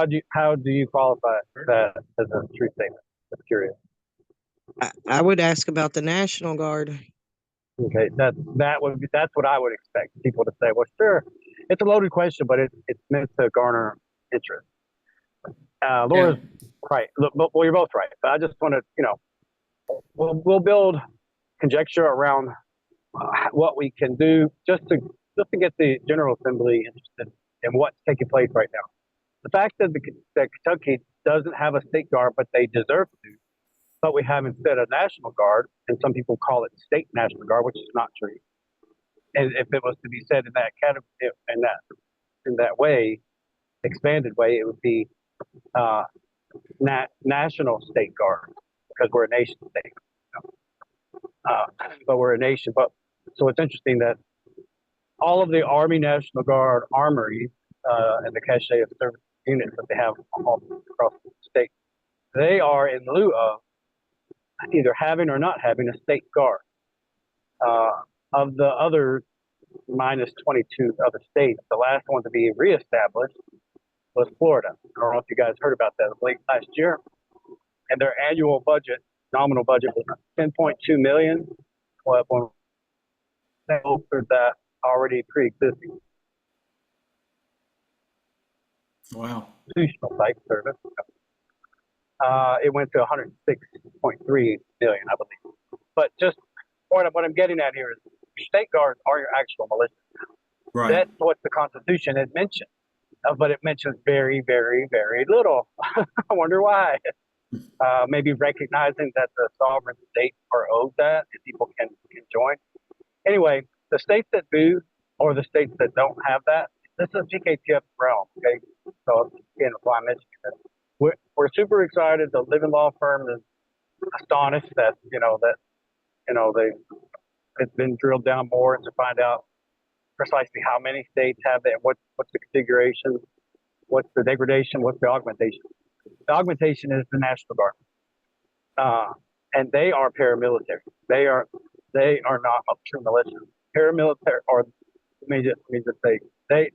S9: do you qualify that as a true statement? I'm curious.
S6: I would ask about the National Guard.
S9: Okay, that's what I would expect people to say. Well, sure, it's a loaded question, but it's meant to garner interest. Laura's right. Look, well, you're both right. But I just want to, we'll build conjecture around what we can do just to get the General Assembly interested in what's taking place right now. The fact that that Kentucky doesn't have a state guard, but they deserve to, but we have instead a National Guard, and some people call it state National Guard, which is not true. And if it was to be said in that category, in that way, expanded way, it would be National State Guard, because we're a nation state. But we're a nation. But so it's interesting that all of the Army National Guard armory and the cache of service units that they have all across the state, they are in lieu of either having or not having a state guard. Of the other minus 22 other states, the last one to be reestablished was Florida. I don't know if you guys heard about that late last year. And their annual budget, nominal budget, was 10.2 million. Well, they offered that already pre-existing
S1: Wow.
S9: institutional site service. It went to 106.3 million, I believe. But just what I'm getting at here is state guards are your actual militia.
S1: Right.
S9: That's what the Constitution had mentioned, but it mentions very, very, very little. I wonder why. Maybe recognizing that the sovereign states are owed that and people can join. Anyway, the states that do or the states that don't have that, this is GKTF realm. Okay, so again, why I'm mentioning this. We're super excited. The Living Law firm is astonished that it's been drilled down more to find out precisely how many states have it, what's the configuration, what's the degradation, what's the augmentation. The augmentation is the National Guard, and they are paramilitary. They are not true militia. Paramilitary, or let me just say,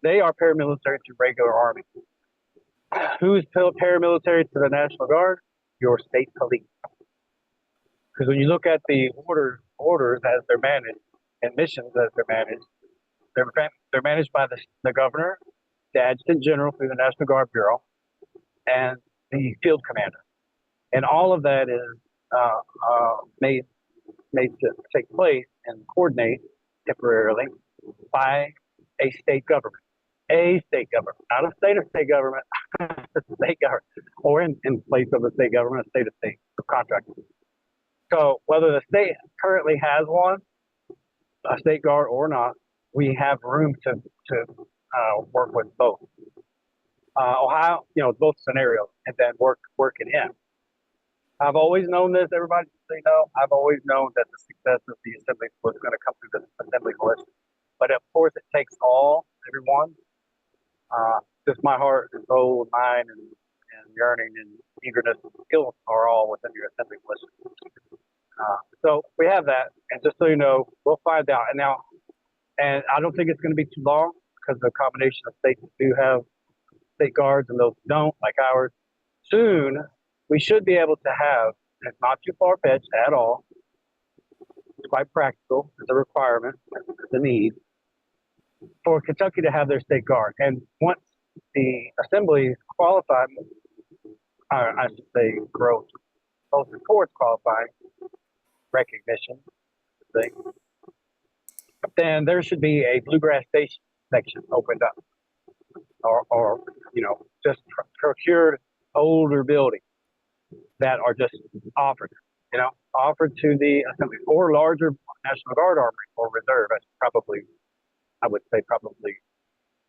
S9: they are paramilitary to regular army. Who is paramilitary to the National Guard? Your state police. Because when you look at the orders as they're managed and missions as they're managed by the governor, the adjutant general through the National Guard Bureau, and the field commander. And all of that is made to take place and coordinate temporarily by a state government. A state government, not a state of state government, a state government, or in place of a state government, a state of state contractor. So whether the state currently has one, a state guard or not, we have room to work with both. Ohio, both scenarios, and then work it in. I've always known this, everybody, I've always known that the success of the assembly was going to come through the assembly militia. But of course, it takes everyone. Just my heart and soul and mind and yearning and eagerness and skills are all within your assembly militia. So we have that, and just so you know, we'll find out. And I don't think it's going to be too long because the combination of states that do have state guards and those who don't, like ours. Soon, we should be able to have, it's not too far-fetched at all, it's quite practical, it's a requirement, it's a need, for Kentucky to have their state guard. And once the assembly qualified, I should say growth, both towards qualifying, recognition, then there should be a bluegrass station section opened up, or just procured older buildings that are just offered to the assembly, or larger National Guard armory or reserve. I would say probably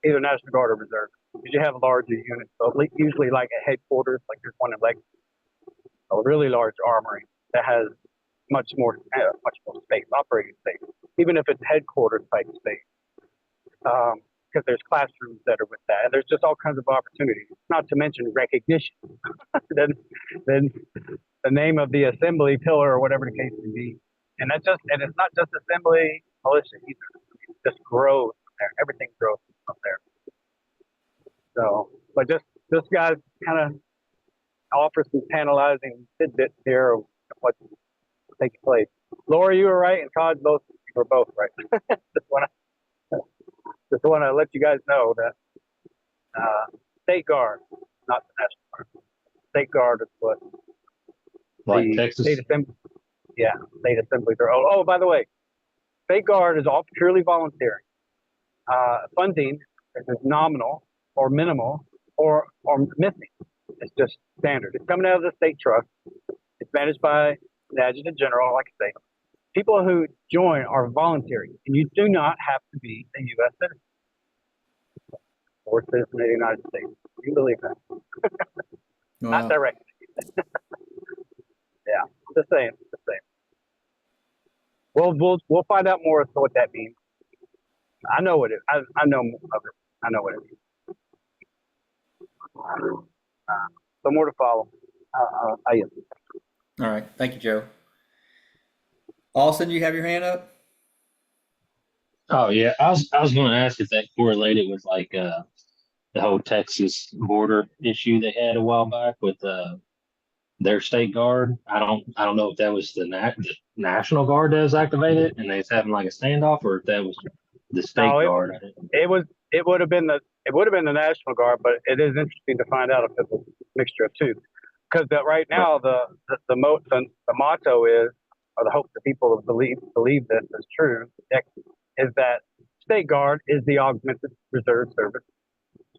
S9: either National Guard or reserve, because you have larger units. So usually like a headquarters, like there's one in Lexington, a really large armory that has much more space, operating space, even if it's headquarters type space. Because there's classrooms that are with that, and there's just all kinds of opportunities. Not to mention recognition. then the name of the assembly pillar or whatever the case may be, and it's not just assembly militia either. It just grows from there. Everything grows from there. So, but just guys kind of offer some tantalizing tidbits here of what's taking place. Laura, you were right, and Todd, both you were both right. just want to let you guys know that State Guard, not the National Guard. State Guard is what
S4: Like
S9: the
S4: Texas.
S9: State Assembly. Yeah, State Assemblies are. Oh, by the way, State Guard is all purely voluntary. Funding is nominal or minimal or missing. It's just standard. It's coming out of the state trust. It's managed by the Adjutant General, like I say. People who join are voluntary, and you do not have to be a U.S. citizen or citizen of the United States. You believe that? Not
S1: Well,
S9: directly. Yeah, the same. Well, we'll find out more as to what that means. I know what it. I know of it. I know what it means. So more to follow. I am.
S1: all right. Thank you, Joe. Austin, you have your hand up?
S4: Oh yeah, I was going to ask if that correlated with like the whole Texas border issue they had a while back with their state guard. I don't know if that was the National Guard that was activated and they was having like a standoff, or if that was the state
S9: No,
S4: guard.
S9: it would have been the National Guard, but it is interesting to find out if it was a mixture of two. Because right now the motto is, or the hope that people believe this is true, is that State Guard is the augmented reserve service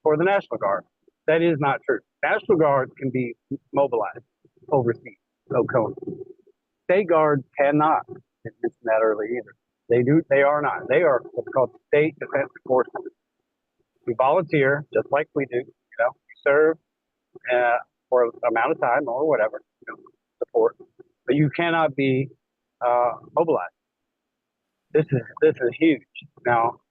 S9: for the National Guard. That is not true. National Guard can be mobilized overseas, no code. State Guard cannot. Didn't mention that earlier either. They are not. They are what's called state defense forces. You volunteer just like we do. You serve for an amount of time or whatever, support, but you cannot be mobilized. This is huge now.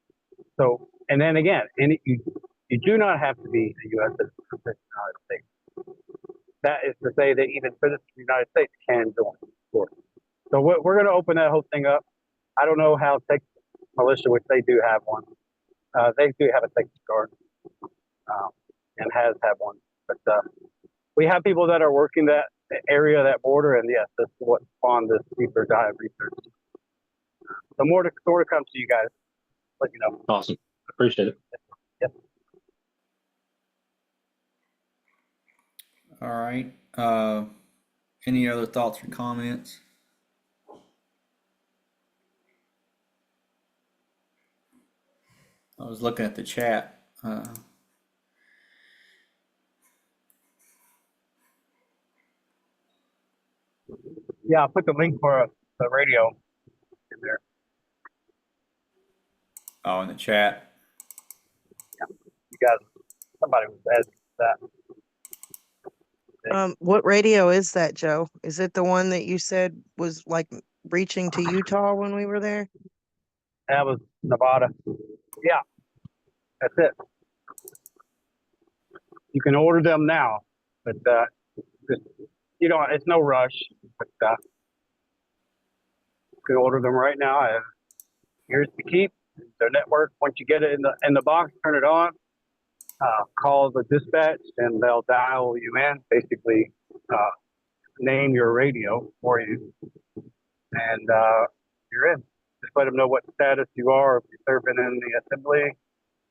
S9: So, and then again, you do not have to be a U.S. citizen for the United States. That is to say that even citizens of the United States can join forces. So we're going to open that whole thing up. I don't know how Texas Militia, which they do have one, they do have a Texas Guard, and has had one. But we have people that are working that area, that border, and yes, that's what spawned this deeper dive research. So more to come to you guys. Let you know.
S4: Awesome. Appreciate it.
S9: Yep.
S1: All right. Any other thoughts or comments? I was looking at the chat.
S9: Yeah, I'll put the link for the radio in there.
S1: Oh, in the chat.
S9: You guys, somebody was asking that.
S6: What radio is that, Joe? Is it the one that you said was like reaching to Utah when we were there?
S9: That was Nevada. Yeah, that's it. You can order them now, but just, it's no rush. But you can order them right now. Here's the keep. Their network. Once you get it in the box, turn it on. Call the dispatch, and they'll dial you in. Basically, name your radio for you, and you're in. Just let them know what status you are. If you're serving in the assembly,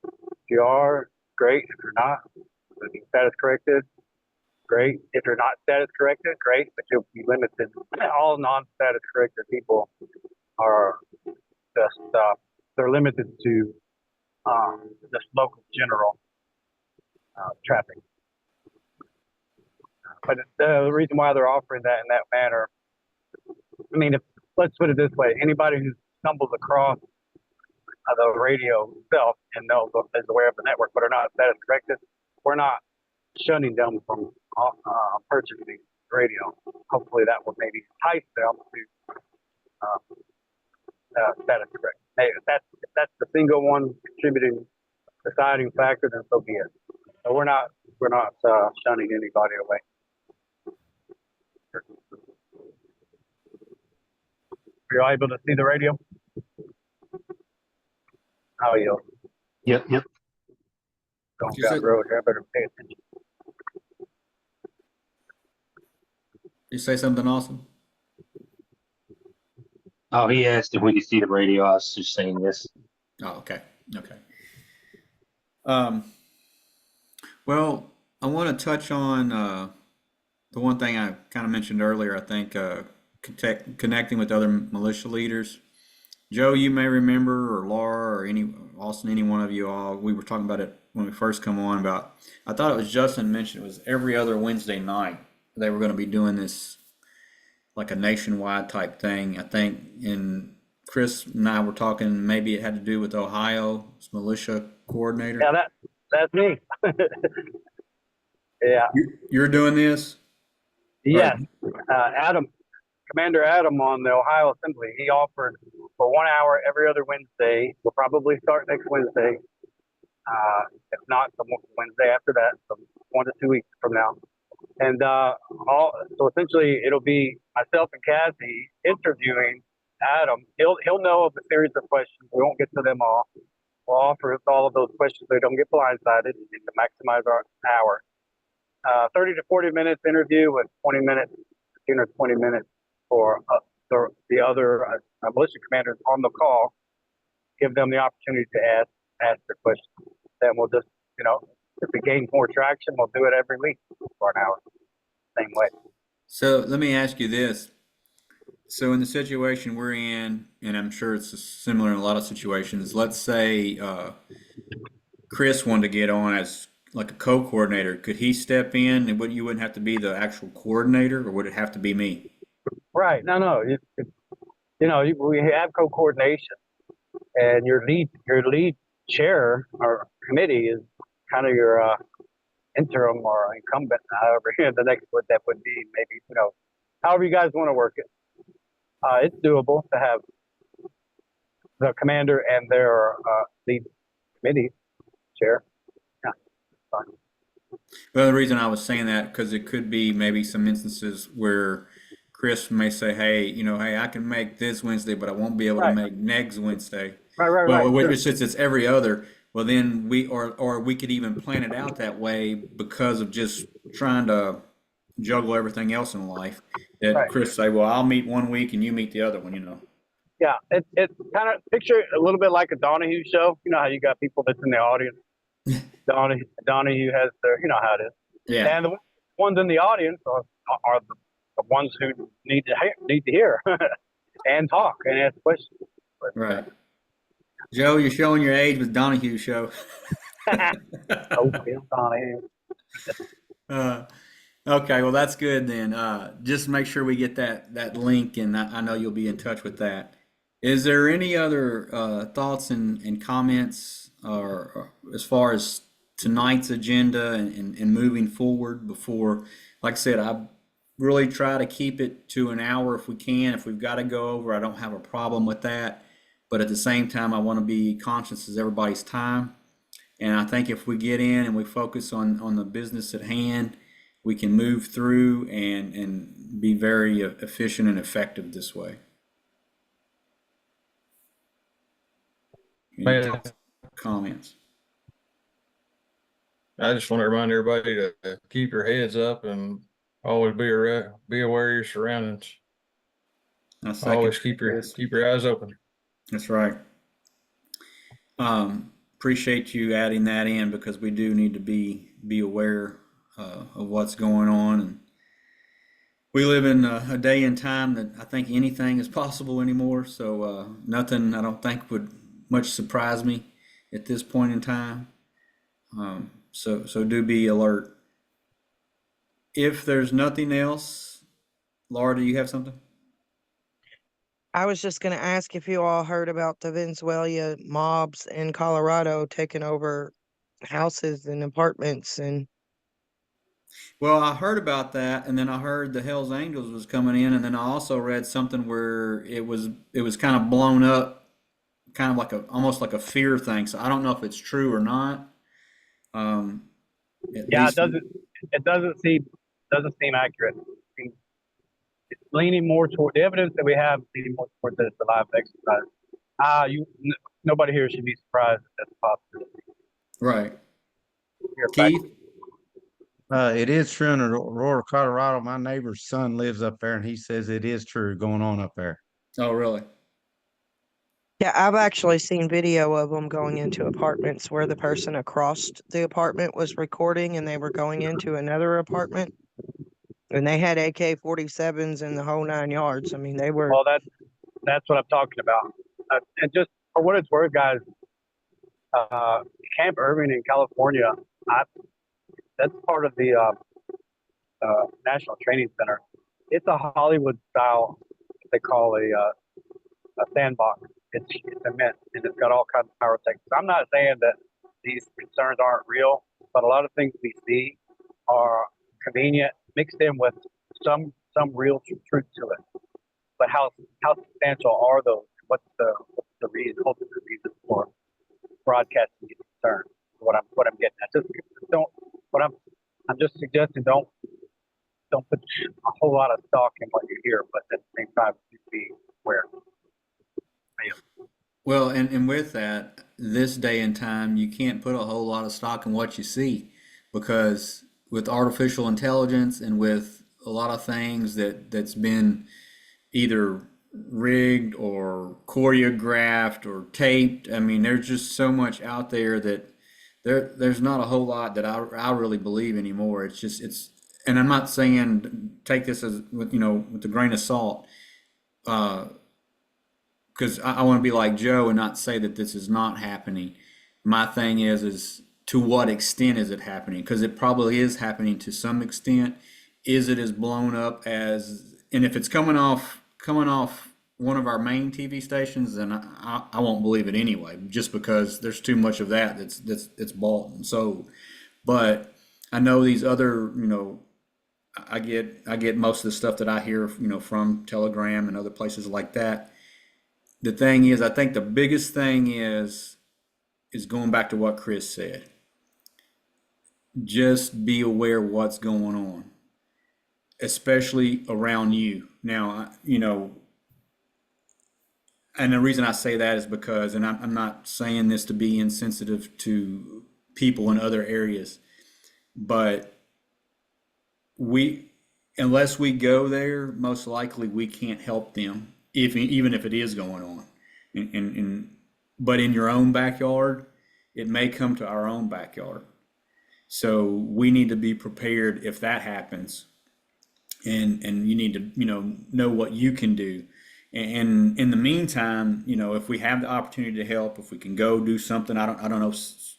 S9: if you are, great. If you're not, if you're status corrected, great. If you're not status corrected, great. But you'll be limited. All non-status corrected people are just they're limited to just local general traffic. But the reason why they're offering that in that manner, I mean, let's put it this way: anybody who stumbles across the radio itself and is aware of the network, but are not status corrected, we're not shunning them from purchasing radio. Hopefully, that will maybe entice them to status correct. Hey, if that's the single one contributing deciding factor, then so be it. So we're not shunning anybody away. You're able to see the radio? How are you?
S4: Yep.
S9: going
S1: You
S9: down
S1: said,
S9: the road here. I better pay attention.
S1: you say something awesome?
S4: Oh, he asked if we could see the radio. I was just saying yes.
S1: Oh, okay. Okay. Um, well, I want to touch on the one thing I kind of mentioned earlier. I think connecting with other militia leaders. Joe, you may remember, or Laura, or Austin, any one of you all. We were talking about it when we first come on. About I thought it was Justin mentioned it was every other Wednesday night they were going to be doing this like a nationwide type thing. I think, and Chris and I were talking. Maybe it had to do with Ohio's militia coordinator.
S9: Yeah, that's me. Yeah.
S1: You're doing this?
S9: Yes. Adam, Commander Adam on the Ohio Assembly, he offered for 1 hour every other Wednesday. We'll probably start next Wednesday. If not, the Wednesday after that, so 1 to 2 weeks from now. And so essentially, it'll be myself and Cassie interviewing Adam. He'll know of a series of questions. We won't get to them all. We'll offer us all of those questions so we don't get blindsided and to maximize our hour. 30 to 40 minutes interview with 20 minutes, 15 or 20 minutes for the other militia commanders on the call. Give them the opportunity to ask their questions. Then we'll just, if we gain more traction, we'll do it every week for an hour. Same way.
S1: So let me ask you this. So in the situation we're in, and I'm sure it's similar in a lot of situations, let's say Chris wanted to get on as like a co-coordinator. Could he step in and you wouldn't have to be the actual coordinator, or would it have to be me?
S9: Right. No. We have co-coordination, and your lead chair or committee is kind of your interim or incumbent, however the next what that would be. Maybe however you guys want to work it. It's doable to have the commander and their lead committee chair. Yeah, fine.
S1: Well, the reason I was saying that because it could be maybe some instances where Chris may say, "Hey, hey, I can make this Wednesday, but I won't be able to make next Wednesday."
S9: Right.
S1: Well,
S9: Sure.
S1: since it's every other, well, then we could even plan it out that way because of just trying to juggle everything else in life. That
S9: Right.
S1: Chris say, "Well, I'll meet one week and you meet the other one,"
S9: Yeah, it's kind of picture it a little bit like a Donahue show. You know how you got people that's in the audience. Donahue has their, how it is.
S1: Yeah.
S9: And the ones in the audience are the ones who need to hear and talk and ask questions. But,
S1: Right. Joe, you're showing your age with Donahue show.
S9: Oh, Donahue.
S1: Okay, well that's good then. Just make sure we get that link, and I know you'll be in touch with that. Is there any other thoughts and comments, or as far as tonight's agenda and moving forward before? Like I said, I really try to keep it to an hour if we can. If we've got to go over, I don't have a problem with that. But at the same time, I want to be conscious of everybody's time. And I think if we get in and we focus on the business at hand, we can move through and be very efficient and effective this way. Any
S2: Man,
S1: comments?
S2: I just want to remind everybody to keep your heads up and always be aware of your surroundings. Always keep your eyes open.
S1: That's right. Appreciate you adding that in because we do need to be aware of what's going on, and we live in a day and time that I think anything is possible anymore. So nothing I don't think would much surprise me at this point in time. So do be alert. If there's nothing else, Laura, do you have something?
S6: I was just going to ask if you all heard about the Venezuela mobs in Colorado taking over houses and apartments and
S1: Well, I heard about that, and then I heard the Hells Angels was coming in, and then I also read something where it was kind of blown up, kind of like almost like a fear thing. So I don't know if it's true or not.
S9: Yeah, it doesn't seem accurate. It's leaning more toward the evidence that we have, leaning more towards that it's a live exercise. Nobody here should be surprised that that's possible.
S1: Right.
S9: hear back.
S1: Keith?
S10: It is true in Aurora, Colorado. My neighbor's son lives up there and he says it is true going on up there.
S1: Oh, really?
S6: Yeah, I've actually seen video of them going into apartments where the person across the apartment was recording and they were going into another apartment. And they had AK-47s in the whole 9 yards. I mean, they were.
S9: Well, that's what I'm talking about. And just for what it's worth, guys, Camp Irving in California, that's part of the National Training Center. It's a Hollywood style, they call a sandbox. It's immense and it's got all kinds of pyrotechnics. I'm not saying that these concerns aren't real, but a lot of things we see are convenient, mixed in with some real truth to it. But how substantial are those? What's the reason, ultimate reason for broadcasting these concerns? What I'm getting at. Just don't. I'm just suggesting don't put a whole lot of stock in what you hear, but at the same time be aware.
S1: Well, and with that, this day and time, you can't put a whole lot of stock in what you see because with artificial intelligence and with a lot of things that's been either rigged or choreographed or taped. I mean, there's just so much out there that there's not a whole lot that I really believe anymore. And I'm not saying take this as with a grain of salt, because I want to be like Joe and not say that this is not happening. My thing is to what extent is it happening? Because it probably is happening to some extent. Is it as blown up as, and if it's coming off one of our main TV stations, then I won't believe it anyway, just because there's too much of that's bought and sold. But I know these other, I get most of the stuff that I hear, from Telegram and other places like that. The thing is, I think the biggest thing is going back to what Chris said. Just be aware of what's going on, especially around you. Now, and the reason I say that is because, and I'm not saying this to be insensitive to people in other areas, but unless we go there, most likely we can't help them, even if it is going on. But in your own backyard, it may come to our own backyard. So we need to be prepared if that happens, and you need to know what you can do. And in the meantime, if we have the opportunity to help, if we can go do something, I don't know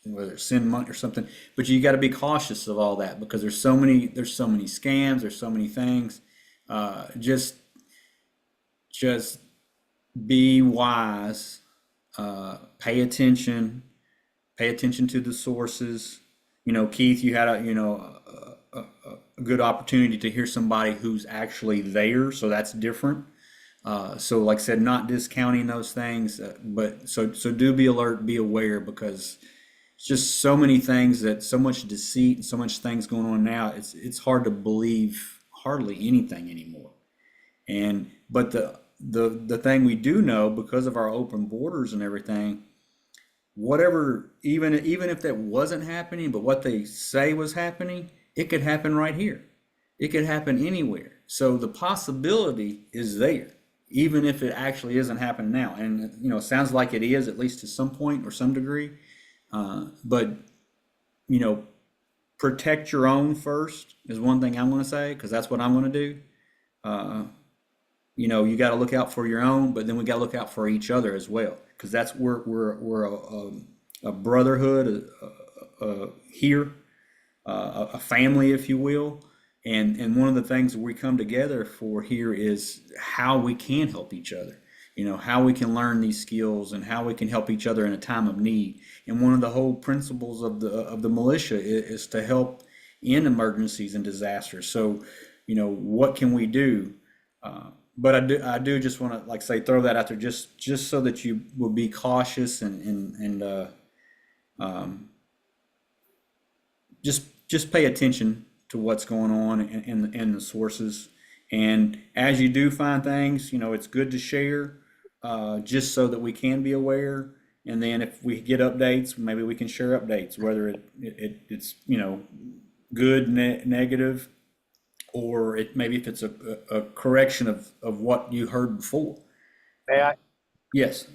S1: whether it's send money or something, but you got to be cautious of all that because there's so many scams, there's so many things. Just be wise, pay attention to the sources. Keith, you had a good opportunity to hear somebody who's actually there, so that's different. So like I said, not discounting those things, but so do be alert, be aware, because it's just so many things, so much deceit and so much things going on now. It's hard to believe hardly anything anymore. But the thing we do know, because of our open borders and everything, whatever, even if that wasn't happening, but what they say was happening, it could happen right here. It could happen anywhere. So the possibility is there, even if it actually isn't happening now. And it sounds like it is, at least to some point or some degree. But protect your own first is one thing I'm going to say, because that's what I'm going to do. You got to look out for your own, but then we got to look out for each other as well, because that's we're a brotherhood here, a family, if you will. And one of the things that we come together for here is how we can help each other, how we can learn these skills and how we can help each other in a time of need. And one of the whole principles of the militia is to help in emergencies and disasters. So, what can we do? But I do just want to, like, say, throw that out there just so that you will be cautious and just pay attention to what's going on in the sources. And as you do find things, it's good to share, just so that we can be aware. And then if we get updates, maybe we can share updates, whether it's, you know, good, negative, or maybe if it's a correction of what you heard before.
S9: May I?
S1: Yes.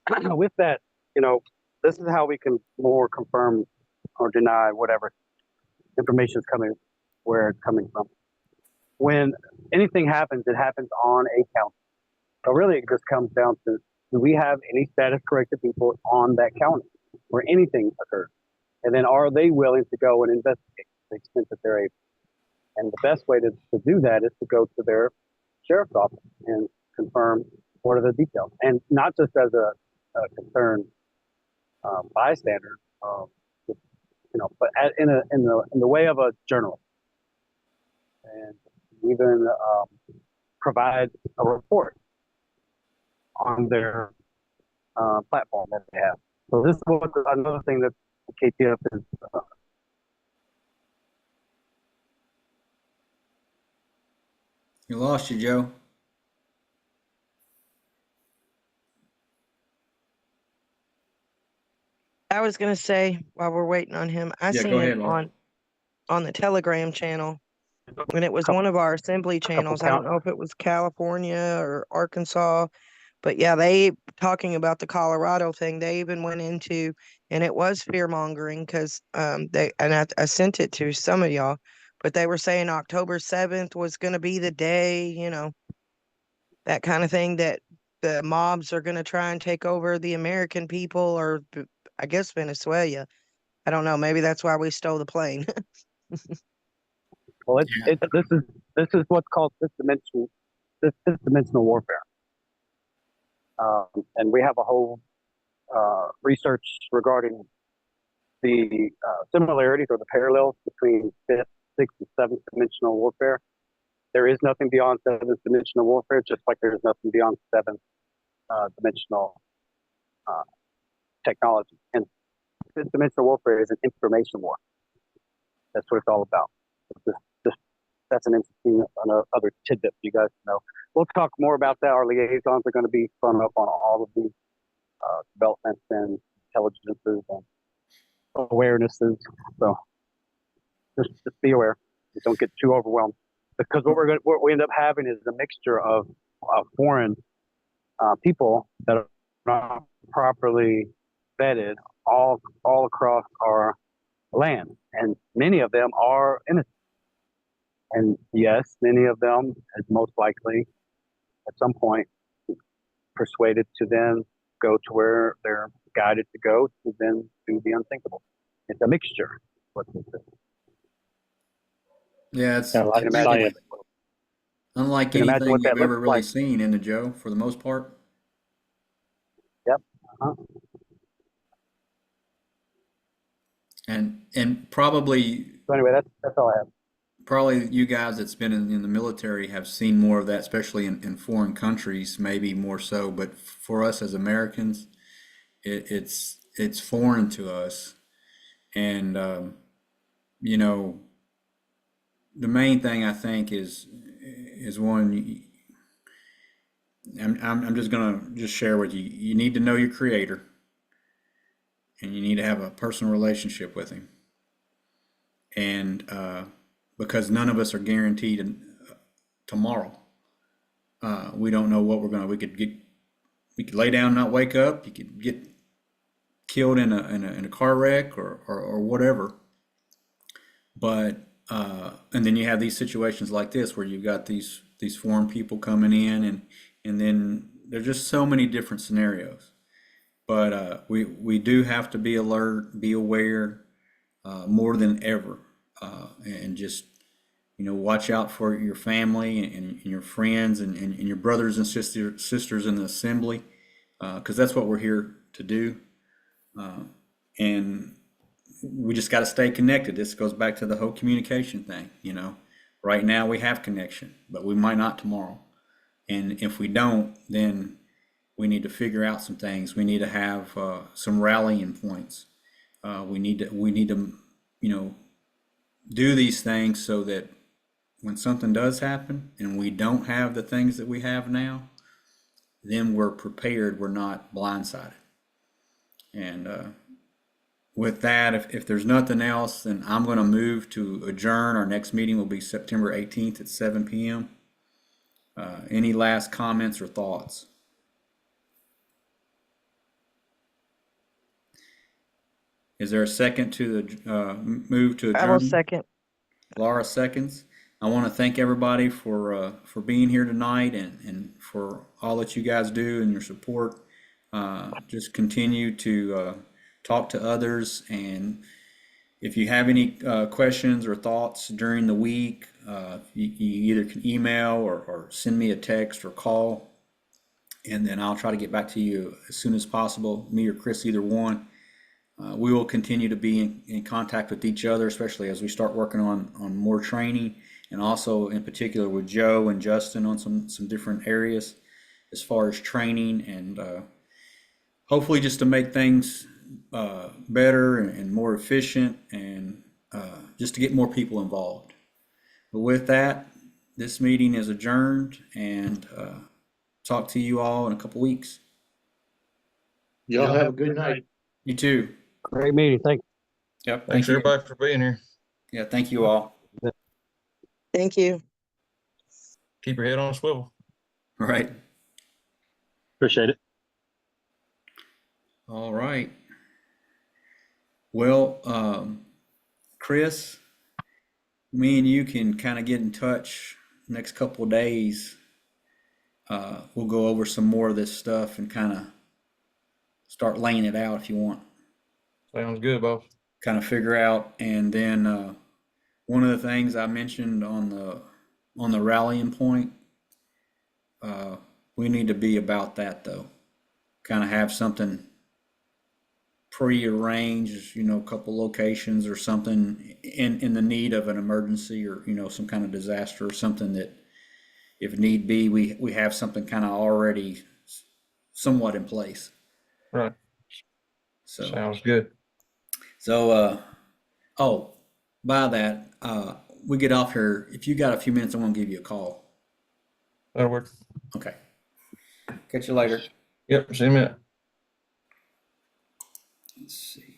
S9: With that, you know, this is how we can more confirm or deny whatever information is coming, where it's coming from. When anything happens, it happens on a county. So really, it just comes down to, do we have any status corrected people on that county where anything occurs? And then are they willing to go and investigate to the extent that they're able? And the best way to do that is to go to their sheriff's office and confirm what are the details. And not just as a concerned bystander, you know, but in the way of a journalist, and even provide a report on their platform that they have. So this is another thing that KTF is.
S1: You lost you, Joe.
S6: I was gonna say, while we're waiting on him, I
S1: Yeah,
S6: seen
S1: go
S6: it
S1: ahead, Laura.
S6: on the Telegram channel, when it was one of our assembly channels. I don't know if it was California or Arkansas, but yeah, they talking about the Colorado thing. They even went into, and it was fear mongering because I sent it to some of y'all, but they were saying October 7th was going to be the day, you know, that kind of thing, that the mobs are going to try and take over the American people, or I guess Venezuela. I don't know. Maybe that's why we stole the plane.
S9: Well, this is what's called fifth dimensional warfare, and we have a whole research regarding the similarities or the parallels between fifth, sixth, and seventh dimensional warfare. There is nothing beyond seventh dimensional warfare, just like there is nothing beyond seventh dimensional technology. And fifth dimensional warfare is an information war. That's what it's all about. That's an interesting other tidbit for you guys to know. We'll talk more about that. Our liaisons are going to be spun up on all of these developments and intelligences and awarenesses. So just be aware. Don't get too overwhelmed, because what we end up having is a mixture of foreign people that are not properly vetted all across our land, and many of them are innocent. And yes, many of them is most likely at some point persuaded to then go to where they're guided to go to then do the unthinkable. It's a mixture.
S1: Yeah, it's unlike
S9: imagine
S1: anything
S9: what that
S1: you've ever
S9: looks
S1: really
S9: like.
S1: seen, in the Joe, for the most part.
S9: Yep.
S1: And probably
S9: So anyway, that's all I have.
S1: probably you guys that's been in the military have seen more of that, especially in foreign countries, maybe more so. But for us as Americans, it's foreign to us. And you know, the main thing I think is one. I'm just gonna share with you. You need to know your Creator, and you need to have a personal relationship with Him. And because none of us are guaranteed tomorrow. We don't know what we could lay down and not wake up. You could get killed in a car wreck or whatever. But and then you have these situations like this where you've got these foreign people coming in, and then there's just so many different scenarios. But we do have to be alert, be aware more than ever, and just, you know, watch out for your family and your friends and your brothers and sisters in the assembly, because that's what we're here to do. And we just got to stay connected. This goes back to the whole communication thing. You know, right now we have connection, but we might not tomorrow. And if we don't, then we need to figure out some things. We need to have some rallying points. We need to, you know, do these things so that when something does happen and we don't have the things that we have now, then we're prepared. We're not blindsided. And with that, if there's nothing else, then I'm going to move to adjourn. Our next meeting will be September 18th at 7 p.m. Any last comments or thoughts? Is there a second to the move to
S6: I will
S1: adjourn?
S6: second.
S1: Laura seconds. I want to thank everybody for being here tonight and for all that you guys do and your support. Just continue to talk to others, and if you have any questions or thoughts during the week, you either can email or send me a text or call, and then I'll try to get back to you as soon as possible, me or Chris, either one. We will continue to be in contact with each other, especially as we start working on more training, and also in particular with Joe and Justin on some different areas as far as training, and hopefully just to make things better and more efficient, and just to get more people involved. But with that, this meeting is adjourned, and talk to you all in a couple weeks.
S3: Y'all have a good night.
S1: You too.
S4: Great meeting. Thank you.
S1: Yep.
S2: Thanks
S1: Thank you.
S2: everybody for being here.
S1: Yeah. Thank you all.
S6: Thank you.
S2: Keep your head on a swivel.
S1: All right.
S4: Appreciate it.
S1: All right. Well, Chris, me and you can kind of get in touch next couple of days. We'll go over some more of this stuff and kind of start laying it out if you want.
S2: Sounds good, boss.
S1: Kind of figure out, and then one of the things I mentioned on the rallying point, we need to be about that though. Kind of have something pre-arranged, a couple locations or something in the need of an emergency, or some kind of disaster or something, that if need be, we have something kind of already somewhat in place.
S2: Right.
S1: So
S2: Sounds good.
S1: So, by that, we get off here. If you got a few minutes, I'm gonna give you a call.
S2: That'll work.
S1: Okay. Catch you later.
S2: Yep, see you in a minute.
S1: Let's see.